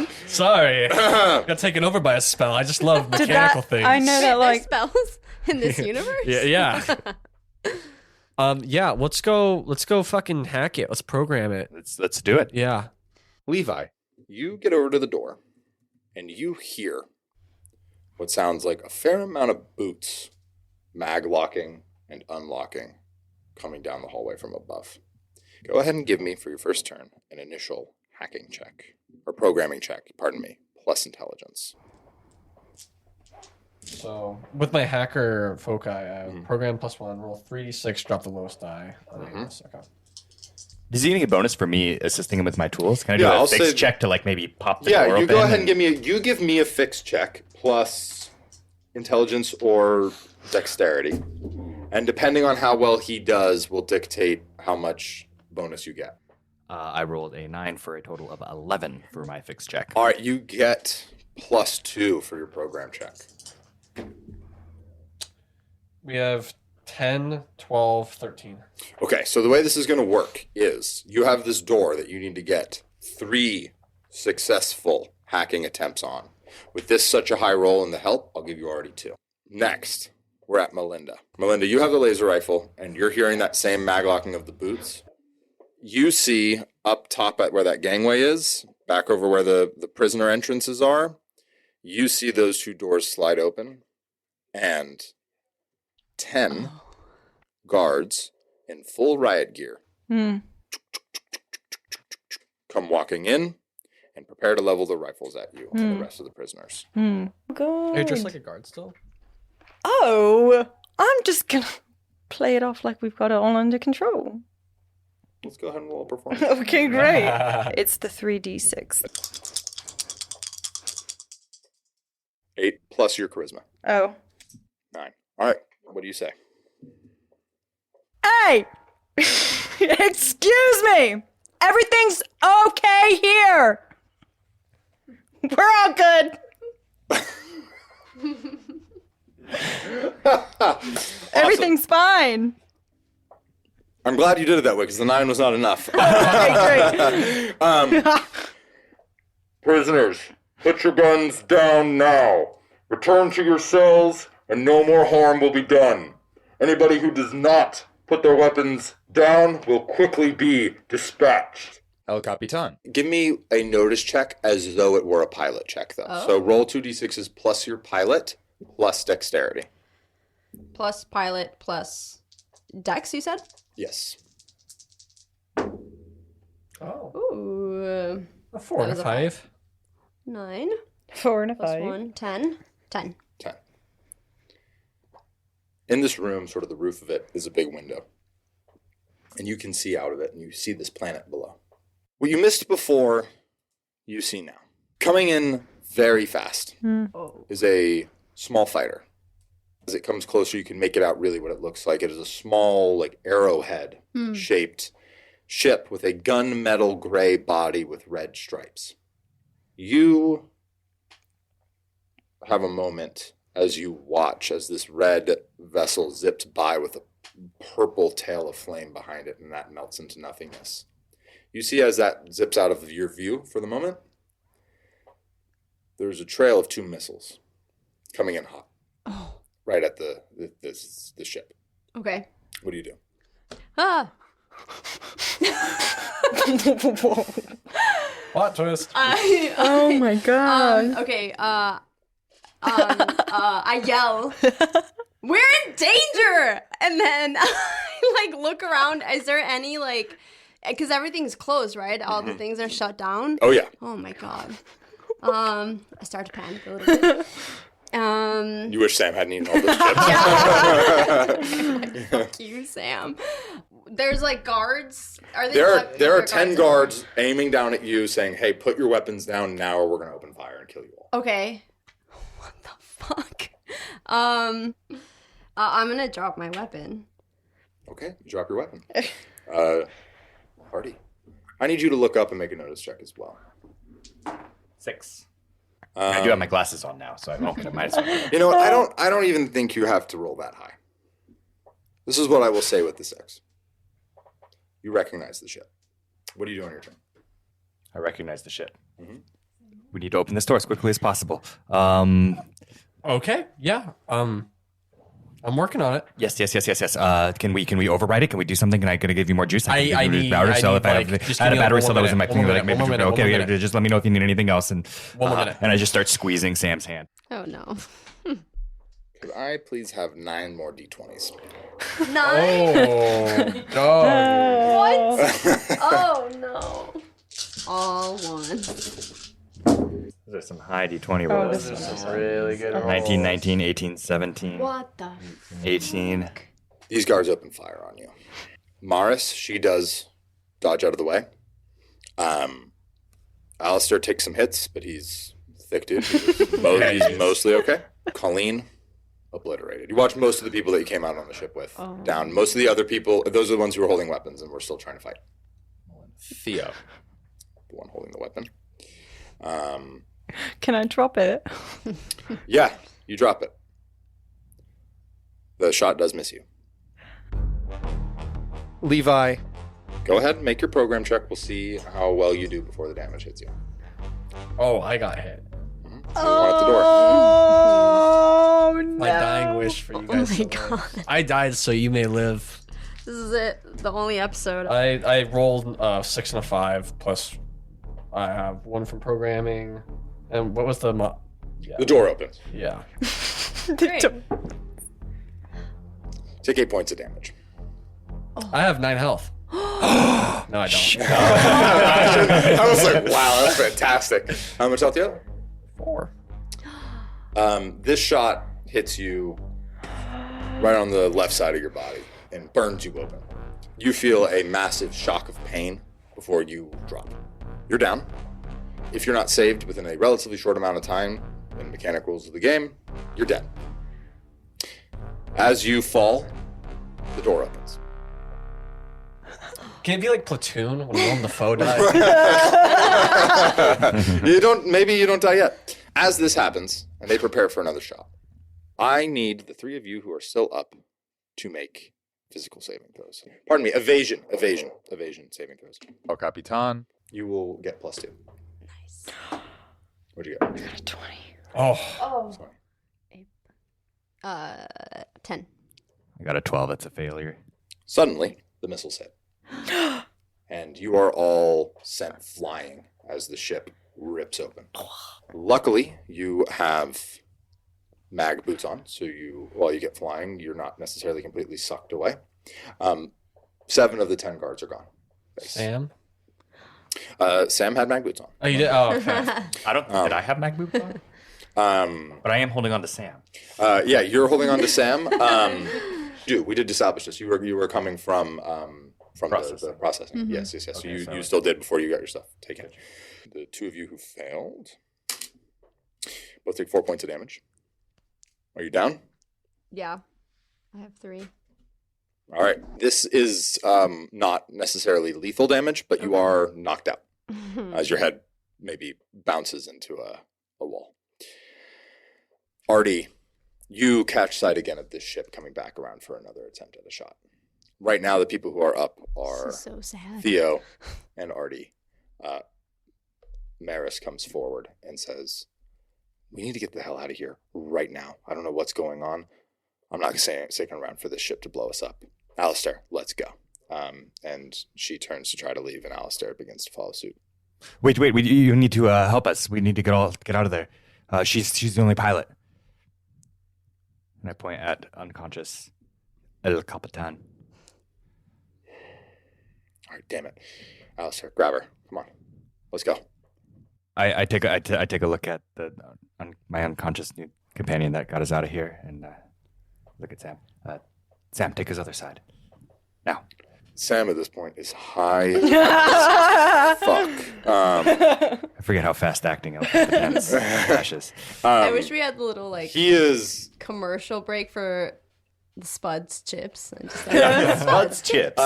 thing.
Sorry. Got taken over by a spell. I just love
Did
mechanical
that?
things.
I know that
There's
like
spells in this universe.
Yeah. Yeah, let's go fucking hack it. Let's program it.
Let's do it.
Yeah.
Levi, you get over to the door, and you hear what sounds like a fair amount of boots mag locking and unlocking coming down the hallway from above. Go ahead and give me, for your first turn, an initial hacking check, or programming check, pardon me, plus intelligence.
So with my hacker foci, I have program +1, roll 3d6, drop the lowest die. Okay.
Is he getting a bonus for me assisting him with my tools? Can I do
Yeah,
a
I'll
fixed
say-
check to like maybe pop the
Yeah,
door
you
open?
go ahead and give me a fixed check plus intelligence or dexterity. And depending on how well he does will dictate how much bonus you get.
I rolled a 9 for a total of 11 for my fixed check.
All right, you get +2 for your program check.
We have 10, 12, 13.
Okay, so the way this is going to work is you have this door that you need to get 3 successful hacking attempts on. With this such a high roll in the help, I'll give you already 2. Next, we're at Melinda. Melinda, you have the laser rifle, and you're hearing that same maglocking of the boots. You see up top at where that gangway is, back over where the prisoner entrances are, you see those 2 doors slide open, and 10 guards in full riot gear come walking in and prepare to level the rifles at you and the rest of the prisoners.
Good.
Are you dressed like a guard still?
Oh, I'm just gonna play it off like we've got it all under control.
Let's go ahead and roll a performance.
Okay, great. It's the 3d6.
8 plus your charisma.
Oh.
9. All right, what do you say?
Hey! Excuse me! Everything's okay here! We're all good! Everything's fine!
I'm glad you did it that way because the 9 was not enough.
Okay, great.
Prisoners, put your guns down now. Return to your cells and no more harm will be done. Anybody who does not put their weapons down will quickly be dispatched.
El Capitan.
Give me a notice check as though it were a pilot check, though.
Oh.
So roll 2d6s plus your pilot plus dexterity.
Plus pilot plus dex, you said?
Yes.
Oh.
Ooh.
A 4 and a
was a
5.
9
4 and a
plus
5.
1. 10. 10.
10. In this room, sort of the roof of it, is a big window. And you can see out of it, and you see this planet below. What you missed before, you see now. Coming in very fast is a small fighter. As it comes closer, you can make it out really what it looks like. It is a small, like arrowhead-shaped ship with a gunmetal gray body with red stripes. You have a moment as you watch as this red vessel zips by with a purple tail of flame behind it, and that melts into nothingness. You see as that zips out of your view for the moment, there's a trail of 2 missiles coming in hot.
Oh.
Right at the ship.
Okay.
What do you do?
Ah.
Plot twist.
Oh my god.
Okay. I yell, "We're in danger!" And then I look around. Is there any because everything's closed, right? All the things are shut down.
Oh, yeah.
Oh my god. I start to panic a little bit.
You wish Sam hadn't eaten all those chips.
Fuck you, Sam. There's guards. Are they?
There are 10 guards aiming down at you, saying, "Hey, put your weapons down now, or we're gonna open fire and kill you all."
Okay. What the fuck? I'm gonna drop my weapon.
Okay, you drop your weapon. Ardi, I need you to look up and make a notice check as well.
6. I do have my glasses on now, so I won't get a minus 1.
You know what? I don't even think you have to roll that high. This is what I will say with the 6. You recognize the ship. What do you do on your turn?
I recognize the ship.
Mhm.
We need to open this door as quickly as possible.
Okay. Yeah. I'm working on it.
Yes. Can we override it? Can we do something? Can I give you more juice?
I need
battery cell. If I
like, just
had a
give me,
battery
like,
cell that was in my
one
thing,
more
like maybe
minute, one
okay.
more minute.
Just let me know if you need anything else. And
One more minute.
And I just start squeezing Sam's hand.
Oh no.
Could I please have 9 more d20s?
9.
Oh no!
What? Oh no. All 1.
Those are some high d20
Oh,
rolls.
this
Those are some really good rolls.
19, 19, 18, 17,
What the?
18.
These guards open fire on you. Maris, she does dodge out of the way. Alistair takes some hits, but he's thick dude. He's mostly okay. Colleen, obliterated. You watch most of the people that you came out on the ship with down. Most of the other people, those are the ones who were holding weapons and were still trying to fight. Theo, the one holding the weapon.
Can I drop it?
Yeah, you drop it. The shot does miss you.
Levi,
Go ahead and make your program check. We'll see how well you do before the damage hits you.
Oh, I got hit.
So the one at the door.
Oh, no.
My dying wish for you guys.
my
to live.
God.
I died so you may live.
This is it. The only episode.
I rolled 6 and a 5 plus I have 1 from programming. And what was the
The door opens.
yeah.
Great.
Take 8 points of damage.
I have 9 health. No, I don't.
I was like, wow, that's fantastic. How much health do you have?
4.
This shot hits you right on the left side of your body and burns you open. You feel a massive shock of pain before you drop. You're down. If you're not saved within a relatively short amount of time in mechanic rules of the game, you're dead. As you fall, the door opens.
Can it be like Platoon when Willem Dafoe died?
Maybe you don't die yet. As this happens, and they prepare for another shot, I need the 3 of you who are still up to make physical saving throws. Pardon me, evasion saving throws.
oh Capitan.
You will get +2.
Nice.
What'd you get?
20.
Oh,
Oh.
Sorry.
10.
I got a 12. It's a failure.
Suddenly, the missiles hit. And you are all sent flying as the ship rips open. Luckily, you have mag boots on, so while you get flying, you're not necessarily completely sucked away. 7 of the 10 guards are gone.
Sam?
Sam had mag boots on.
Oh, you did? Oh, okay.
Did I have mag boots on? But I am holding on to Sam.
Yeah, you're holding on to Sam. We did establish this. You were coming from
Processing.
the processing.
Mm-hmm.
Yes. So
Okay,
you still did before you got your stuff taken. The 2 of you who failed both take 4 points of damage. Are you down?
Yeah. I have 3.
All right. This is not necessarily lethal damage, but you are knocked out as your head maybe bounces into a wall. Ardi, you catch sight again of this ship coming back around for another attempt at a shot. Right now, the people who are up are
This is so sad.
Theo and Ardi. Maris comes forward and says, "We need to get the hell out of here right now. I don't know what's going on. I'm not sticking around for this ship to blow us up. Alistair, let's go." And she turns to try to leave, and Alistair begins to follow suit.
Wait, you need to help us. We need to get out of there. She's the only pilot. And I point at unconscious El Capitan.
All right, damn it. Alistair, grab her. Come on. Let's go.
I take a look at my unconscious new companion that got us out of here, and look at Sam. Sam, take his other side. Now.
Sam at this point is high as fuck.
I forget how fast acting El Capitan's flashes.
I wish we had the little
He is
commercial break for the Spuds chips. And just
Spuds chips.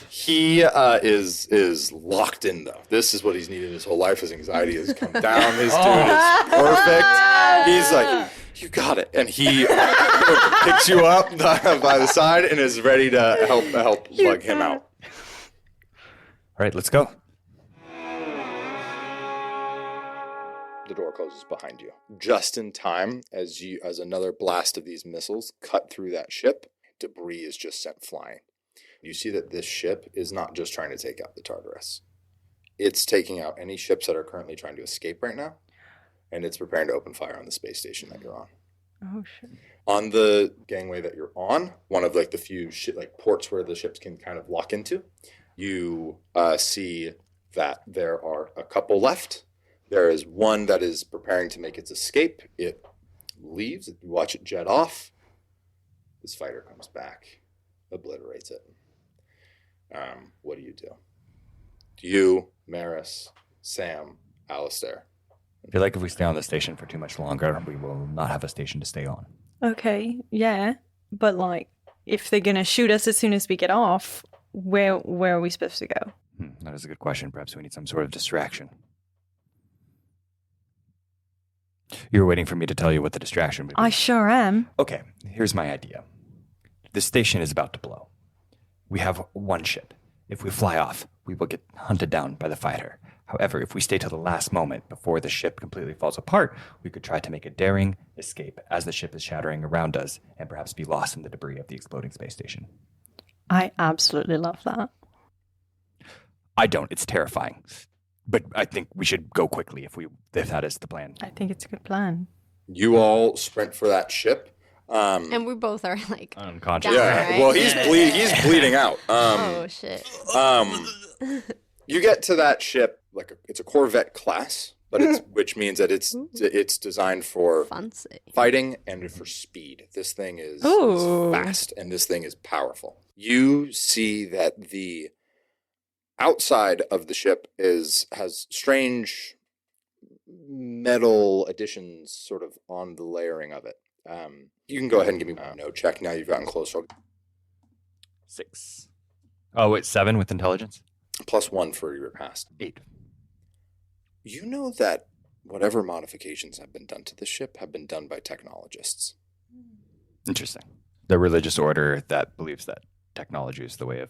He is locked in though. This is what he's needed his whole life. His anxiety has come down. His dude is perfect. He's like, "You got it," and he picks you up by the side and is ready to help bug him out.
All right, let's go.
The door closes behind you, just in time as another blast of these missiles cut through that ship. Debris is just sent flying. You see that this ship is not just trying to take out the Tartarus. It's taking out any ships that are currently trying to escape right now, and it's preparing to open fire on the space station that you're on.
Oh, shit.
On the gangway that you're on, one of the few ports where the ships can kind of lock into, you see that there are a couple left. There is one that is preparing to make its escape. It leaves. You watch it jet off. This fighter comes back, obliterates it. What do? You, Maris, Sam, Alistair.
I feel like if we stay on the station for too much longer, we will not have a station to stay on.
Okay, yeah. But, if they're going to shoot us as soon as we get off, where are we supposed to go?
That is a good question. Perhaps we need some sort of distraction. You're waiting for me to tell you what the distraction would be.
I sure am.
Okay, here's my idea. The station is about to blow. We have one ship. If we fly off, we will get hunted down by the fighter. However, if we stay till the last moment before the ship completely falls apart, we could try to make a daring escape as the ship is shattering around us and perhaps be lost in the debris of the exploding space station.
I absolutely love that.
I don't. It's terrifying. But I think we should go quickly if that is the plan.
I think it's a good plan.
You all sprint for that ship.
And we both are like
Unconscious.
down,
Yeah,
right?
well, he's bleeding out.
Oh shit.
You get to that ship, it's a Corvette class, but which means that it's designed for
Fancy.
fighting and for speed. This thing is
Ooh.
fast, and this thing is powerful. You see that the outside of the ship has strange metal additions sort of on the layering of it. You can go ahead and give me a no check now you've gotten closer.
6. Oh, wait, 7 with intelligence?
+1 for your past.
8.
You know that whatever modifications have been done to the ship have been done by technologists.
Interesting. The religious order that believes that technology is the way of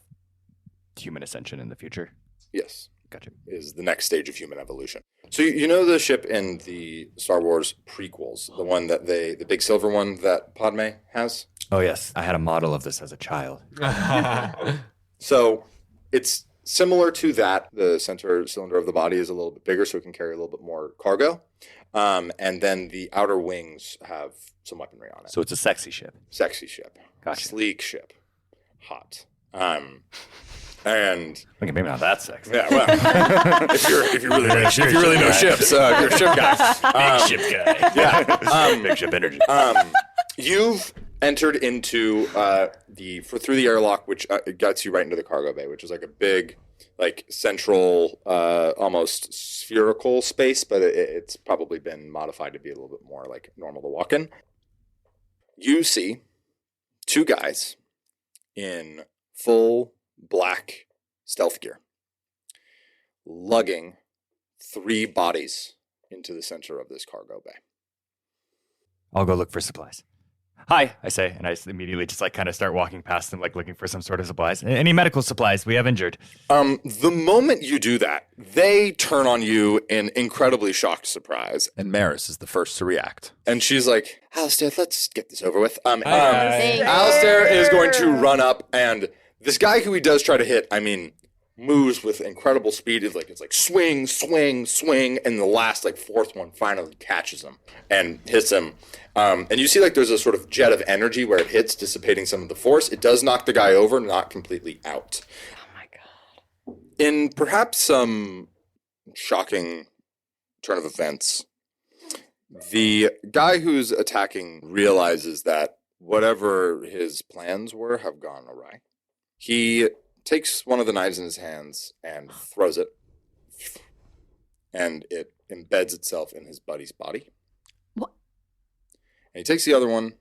human ascension in the future.
Yes.
Gotcha.
Is the next stage of human evolution. So you know the ship in the Star Wars prequels, the one that the big silver one that Padme has?
Oh, yes. I had a model of this as a child.
So it's similar to that. The center cylinder of the body is a little bit bigger, so it can carry a little bit more cargo. And then the outer wings have some weaponry on it.
So it's a sexy ship.
Sexy ship.
Gotcha.
Sleek ship. Hot. And
Okay, maybe not that sexy.
yeah, well, if you really know ships, you're a ship guy.
Big ship guy.
Yeah.
Big ship energy.
You've entered into through the airlock, which gets you right into the cargo bay, which is like a big, like central, almost spherical space, but it's probably been modified to be a little bit more like normal to walk in. You see 2 guys in full black stealth gear, lugging 3 bodies into the center of this cargo bay.
I'll go look for supplies. Hi, I say, and I immediately just kind of start walking past them, looking for some sort of supplies. Any medical supplies? We have injured.
The moment you do that, they turn on you in incredibly shocked surprise.
And Maris is the first to react.
And she's like, Alistair, let's get this over with.
Thank you.
Alistair is going to run up, and this guy who he does try to hit, moves with incredible speed. It's like swing, swing, swing, and the last 4th one finally catches him and hits him. And you see there's a sort of jet of energy where it hits, dissipating some of the force. It does knock the guy over, not completely out.
Oh my god.
In perhaps some shocking turn of events, the guy who's attacking realizes that whatever his plans were have gone awry. He takes one of the knives in his hands and throws it, and it embeds itself in his buddy's body.
What?
And he takes the other one,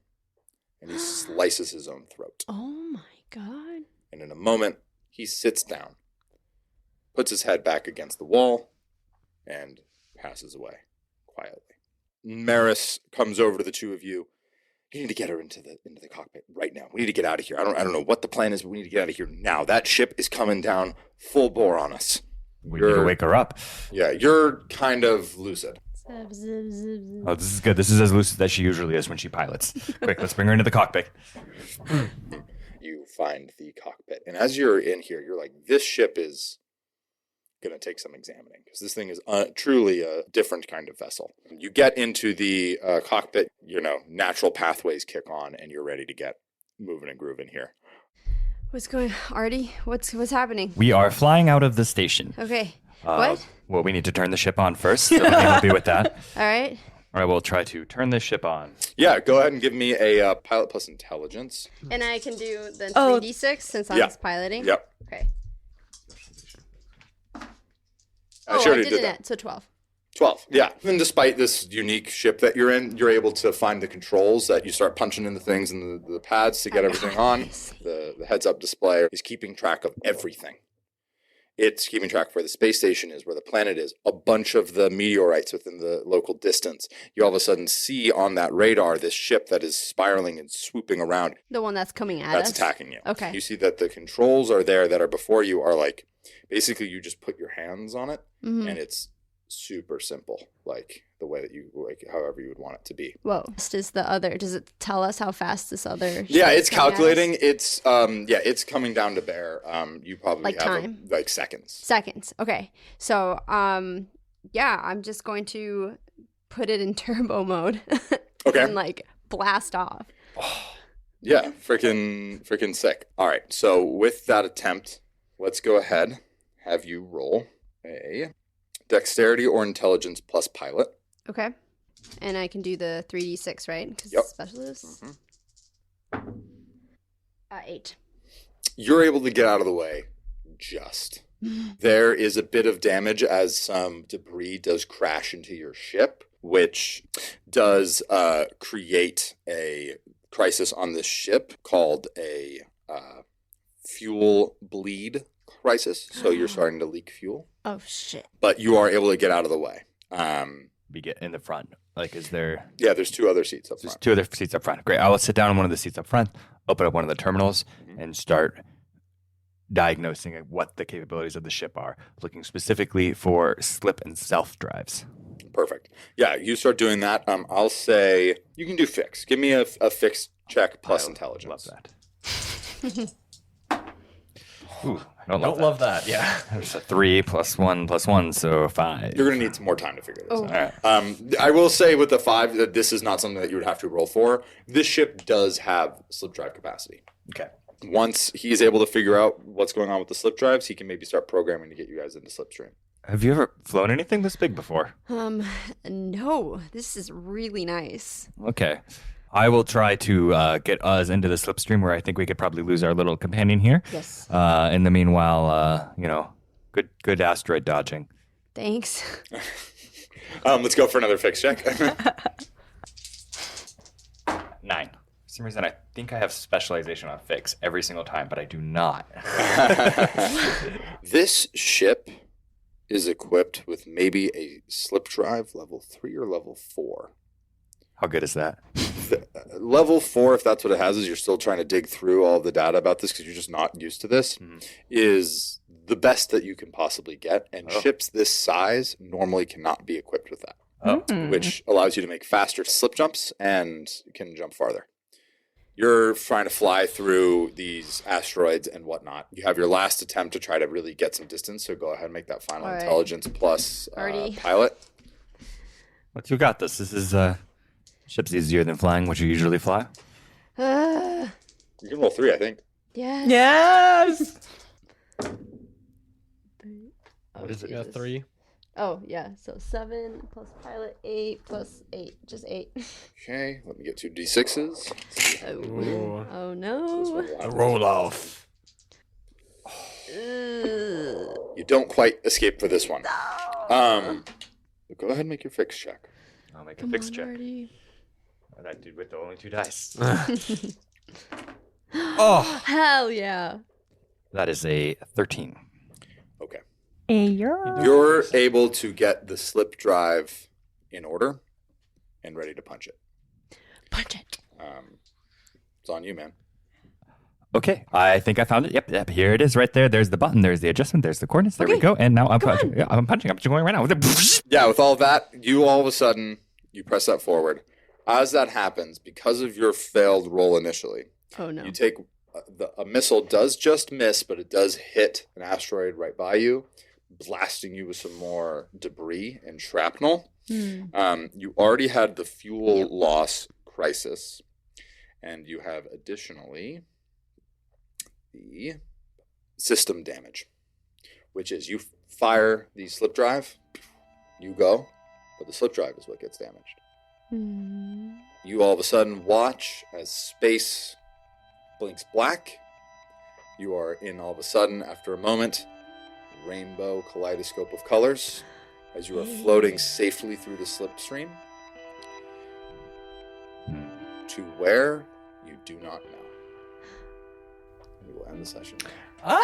and he slices his own throat.
Oh my god.
And in a moment, he sits down, puts his head back against the wall, and passes away quietly. Maris comes over to the 2 of you. You need to get her into the cockpit right now. We need to get out of here. I don't know what the plan is, but we need to get out of here now. That ship is coming down full bore on us.
We need to wake her up.
Yeah, you're kind of lucid.
Oh, this is good. This is as lucid as she usually is when she pilots. Quick, let's bring her into the cockpit.
You find the cockpit, and as you're in here, you're like, this ship is going to take some examining, because this thing is truly a different kind of vessel. You get into the cockpit, natural pathways kick on, and you're ready to get moving and grooving here.
What's going on? Ardi? What's happening?
We are flying out of the station.
Okay. What?
Well, we need to turn the ship on first, so let me help you with that.
All right.
All right, we'll try to turn this ship on.
Yeah, go ahead and give me a pilot plus intelligence.
And I can do the
Oh.
3d6 since I'm
Yeah.
piloting?
Yep.
Okay.
I
I
already
did
did
it
that.
at, so 12.
12, yeah. And despite this unique ship that you're in, you're able to find the controls that you start punching in the things and the pads to get everything on. The heads-up display is keeping track of everything. It's keeping track of where the space station is, where the planet is, a bunch of the meteorites within the local distance. You all of a sudden see on that radar this ship that is spiraling and swooping around.
The one that's coming at
That's
us?
attacking you.
Okay.
You see that the controls are there that are before you are like, basically you just put your hands on it
Mhm.
and it's super simple, like the way that you, like however you would want it to be.
Whoa. Is the other, does it tell us how fast this other
Yeah,
ship
it's
is coming at us?
calculating. It's coming down to bear. You probably
Like
have
time?
like seconds.
Seconds. Okay. So, yeah, I'm just going to put it in turbo mode.
Okay.
And like blast off.
Yeah, freaking sick. All right, so with that attempt, let's go ahead, have you roll a dexterity or intelligence plus pilot.
Okay. And I can do the 3d6, right? Because
Yep.
specialist. 8.
You're able to get out of the way just. There is a bit of damage as some debris does crash into your ship, which does create a crisis on this ship called a fuel bleed crisis. So you're starting to leak fuel,
Oh, shit.
but you are able to get out of the way.
We get in the front. Like, is there
Yeah, there's 2 other seats up
there's
front.
2 other seats up front? Great. I will sit down on one of the seats up front, open up one of the terminals, and start diagnosing what the capabilities of the ship are, looking specifically for slip and self drives.
Perfect. Yeah, you start doing that. I'll say you can do fix. Give me a fix check plus intelligence.
Love that. Ooh, I don't
Don't love that. Yeah.
There's a 3 plus 1 plus 1, so 5.
You're going to need some more time to figure this
Oh.
out.
All right.
I will say with the 5 that this is not something that you would have to roll for. This ship does have slip drive capacity.
Okay.
Once he is able to figure out what's going on with the slip drives, he can maybe start programming to get you guys into slipstream.
Have you ever flown anything this big before?
No. This is really nice.
Okay. I will try to get us into the slipstream where I think we could probably lose our little companion here.
Yes.
In the meanwhile, good asteroid dodging.
Thanks.
Let's go for another fix check.
9. For some reason, I think I have specialization on fix every single time, but I do not.
This ship is equipped with maybe a slip drive level 3 or level 4.
How good is that?
Level 4, if that's what it has, is you're still trying to dig through all the data about this because you're just not used to this, is the best that you can possibly get. And ships this size normally cannot be equipped with that, which allows you to make faster slip jumps and can jump farther. You're trying to fly through these asteroids and whatnot. You have your last attempt to try to really get some distance, so go ahead and make that final
All right.
intelligence plus
Ardi.
pilot.
What you got this? This is ship's easier than flying, what you usually fly.
You can roll 3, I think.
Yes.
Yes.
What is it?
Yeah, 3.
Oh, yeah. So 7 plus pilot, 8 plus 8. Just 8.
Okay, let me get 2 d6s.
Oh, no.
Roll off.
You don't quite escape for this one. Go ahead and make your fix check.
I'll make a fix check. Oh, that dude with the only 2 dice. Oh,
Hell yeah.
that is a 13.
Okay.
You're
You're able to get the slip drive in order and ready to punch it.
Punch it.
It's on you, man.
Okay, I think I found it. Yep, here it is right there. There's the button. There's the adjustment. There's the coordinates. There we go. And now I'm punching. Yeah, I'm punching. I'm going right now.
Yeah, with all that, you all of a sudden, you press that forward. As that happens, because of your failed roll initially,
Oh, no.
you take a missile does just miss, but it does hit an asteroid right by you, blasting you with some more debris and shrapnel. You already had the fuel loss crisis, and you have additionally the system damage, which is you fire the slip drive, you go, but the slip drive is what gets damaged. You all of a sudden watch as space blinks black. You are in all of a sudden, after a moment, rainbow kaleidoscope of colors as you are floating safely through the slipstream to where you do not know. We will end the session.
Oh!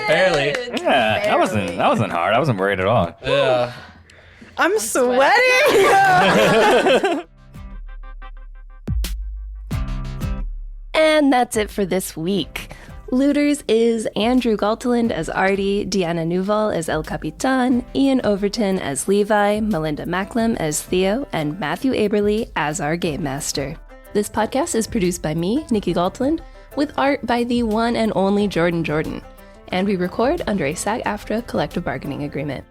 Barely.
Yeah, that wasn't hard. I wasn't worried at all.
Yeah.
I'm sweating.
And that's it for this week. Looters is Andrew Galteland as Ardi, Deanna Núval as El Capitan, Ian Overton as Levi, Melinda Macklem as Theo, and Mathew Aberly as our Game Master. This podcast is produced by me, Nikki Galteland, with art by the one and only Jordan. And we record under a SAG-AFTRA collective bargaining agreement.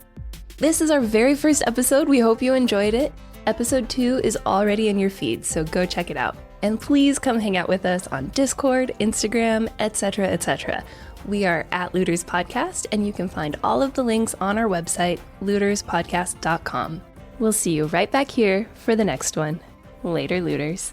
This is our very first episode. We hope you enjoyed it. Episode 2 is already in your feed, so go check it out. And please come hang out with us on Discord, Instagram, etc., etc. We are at Looters Podcast, and you can find all of the links on our website, looterspodcast.com. We'll see you right back here for the next one. Later, Looters.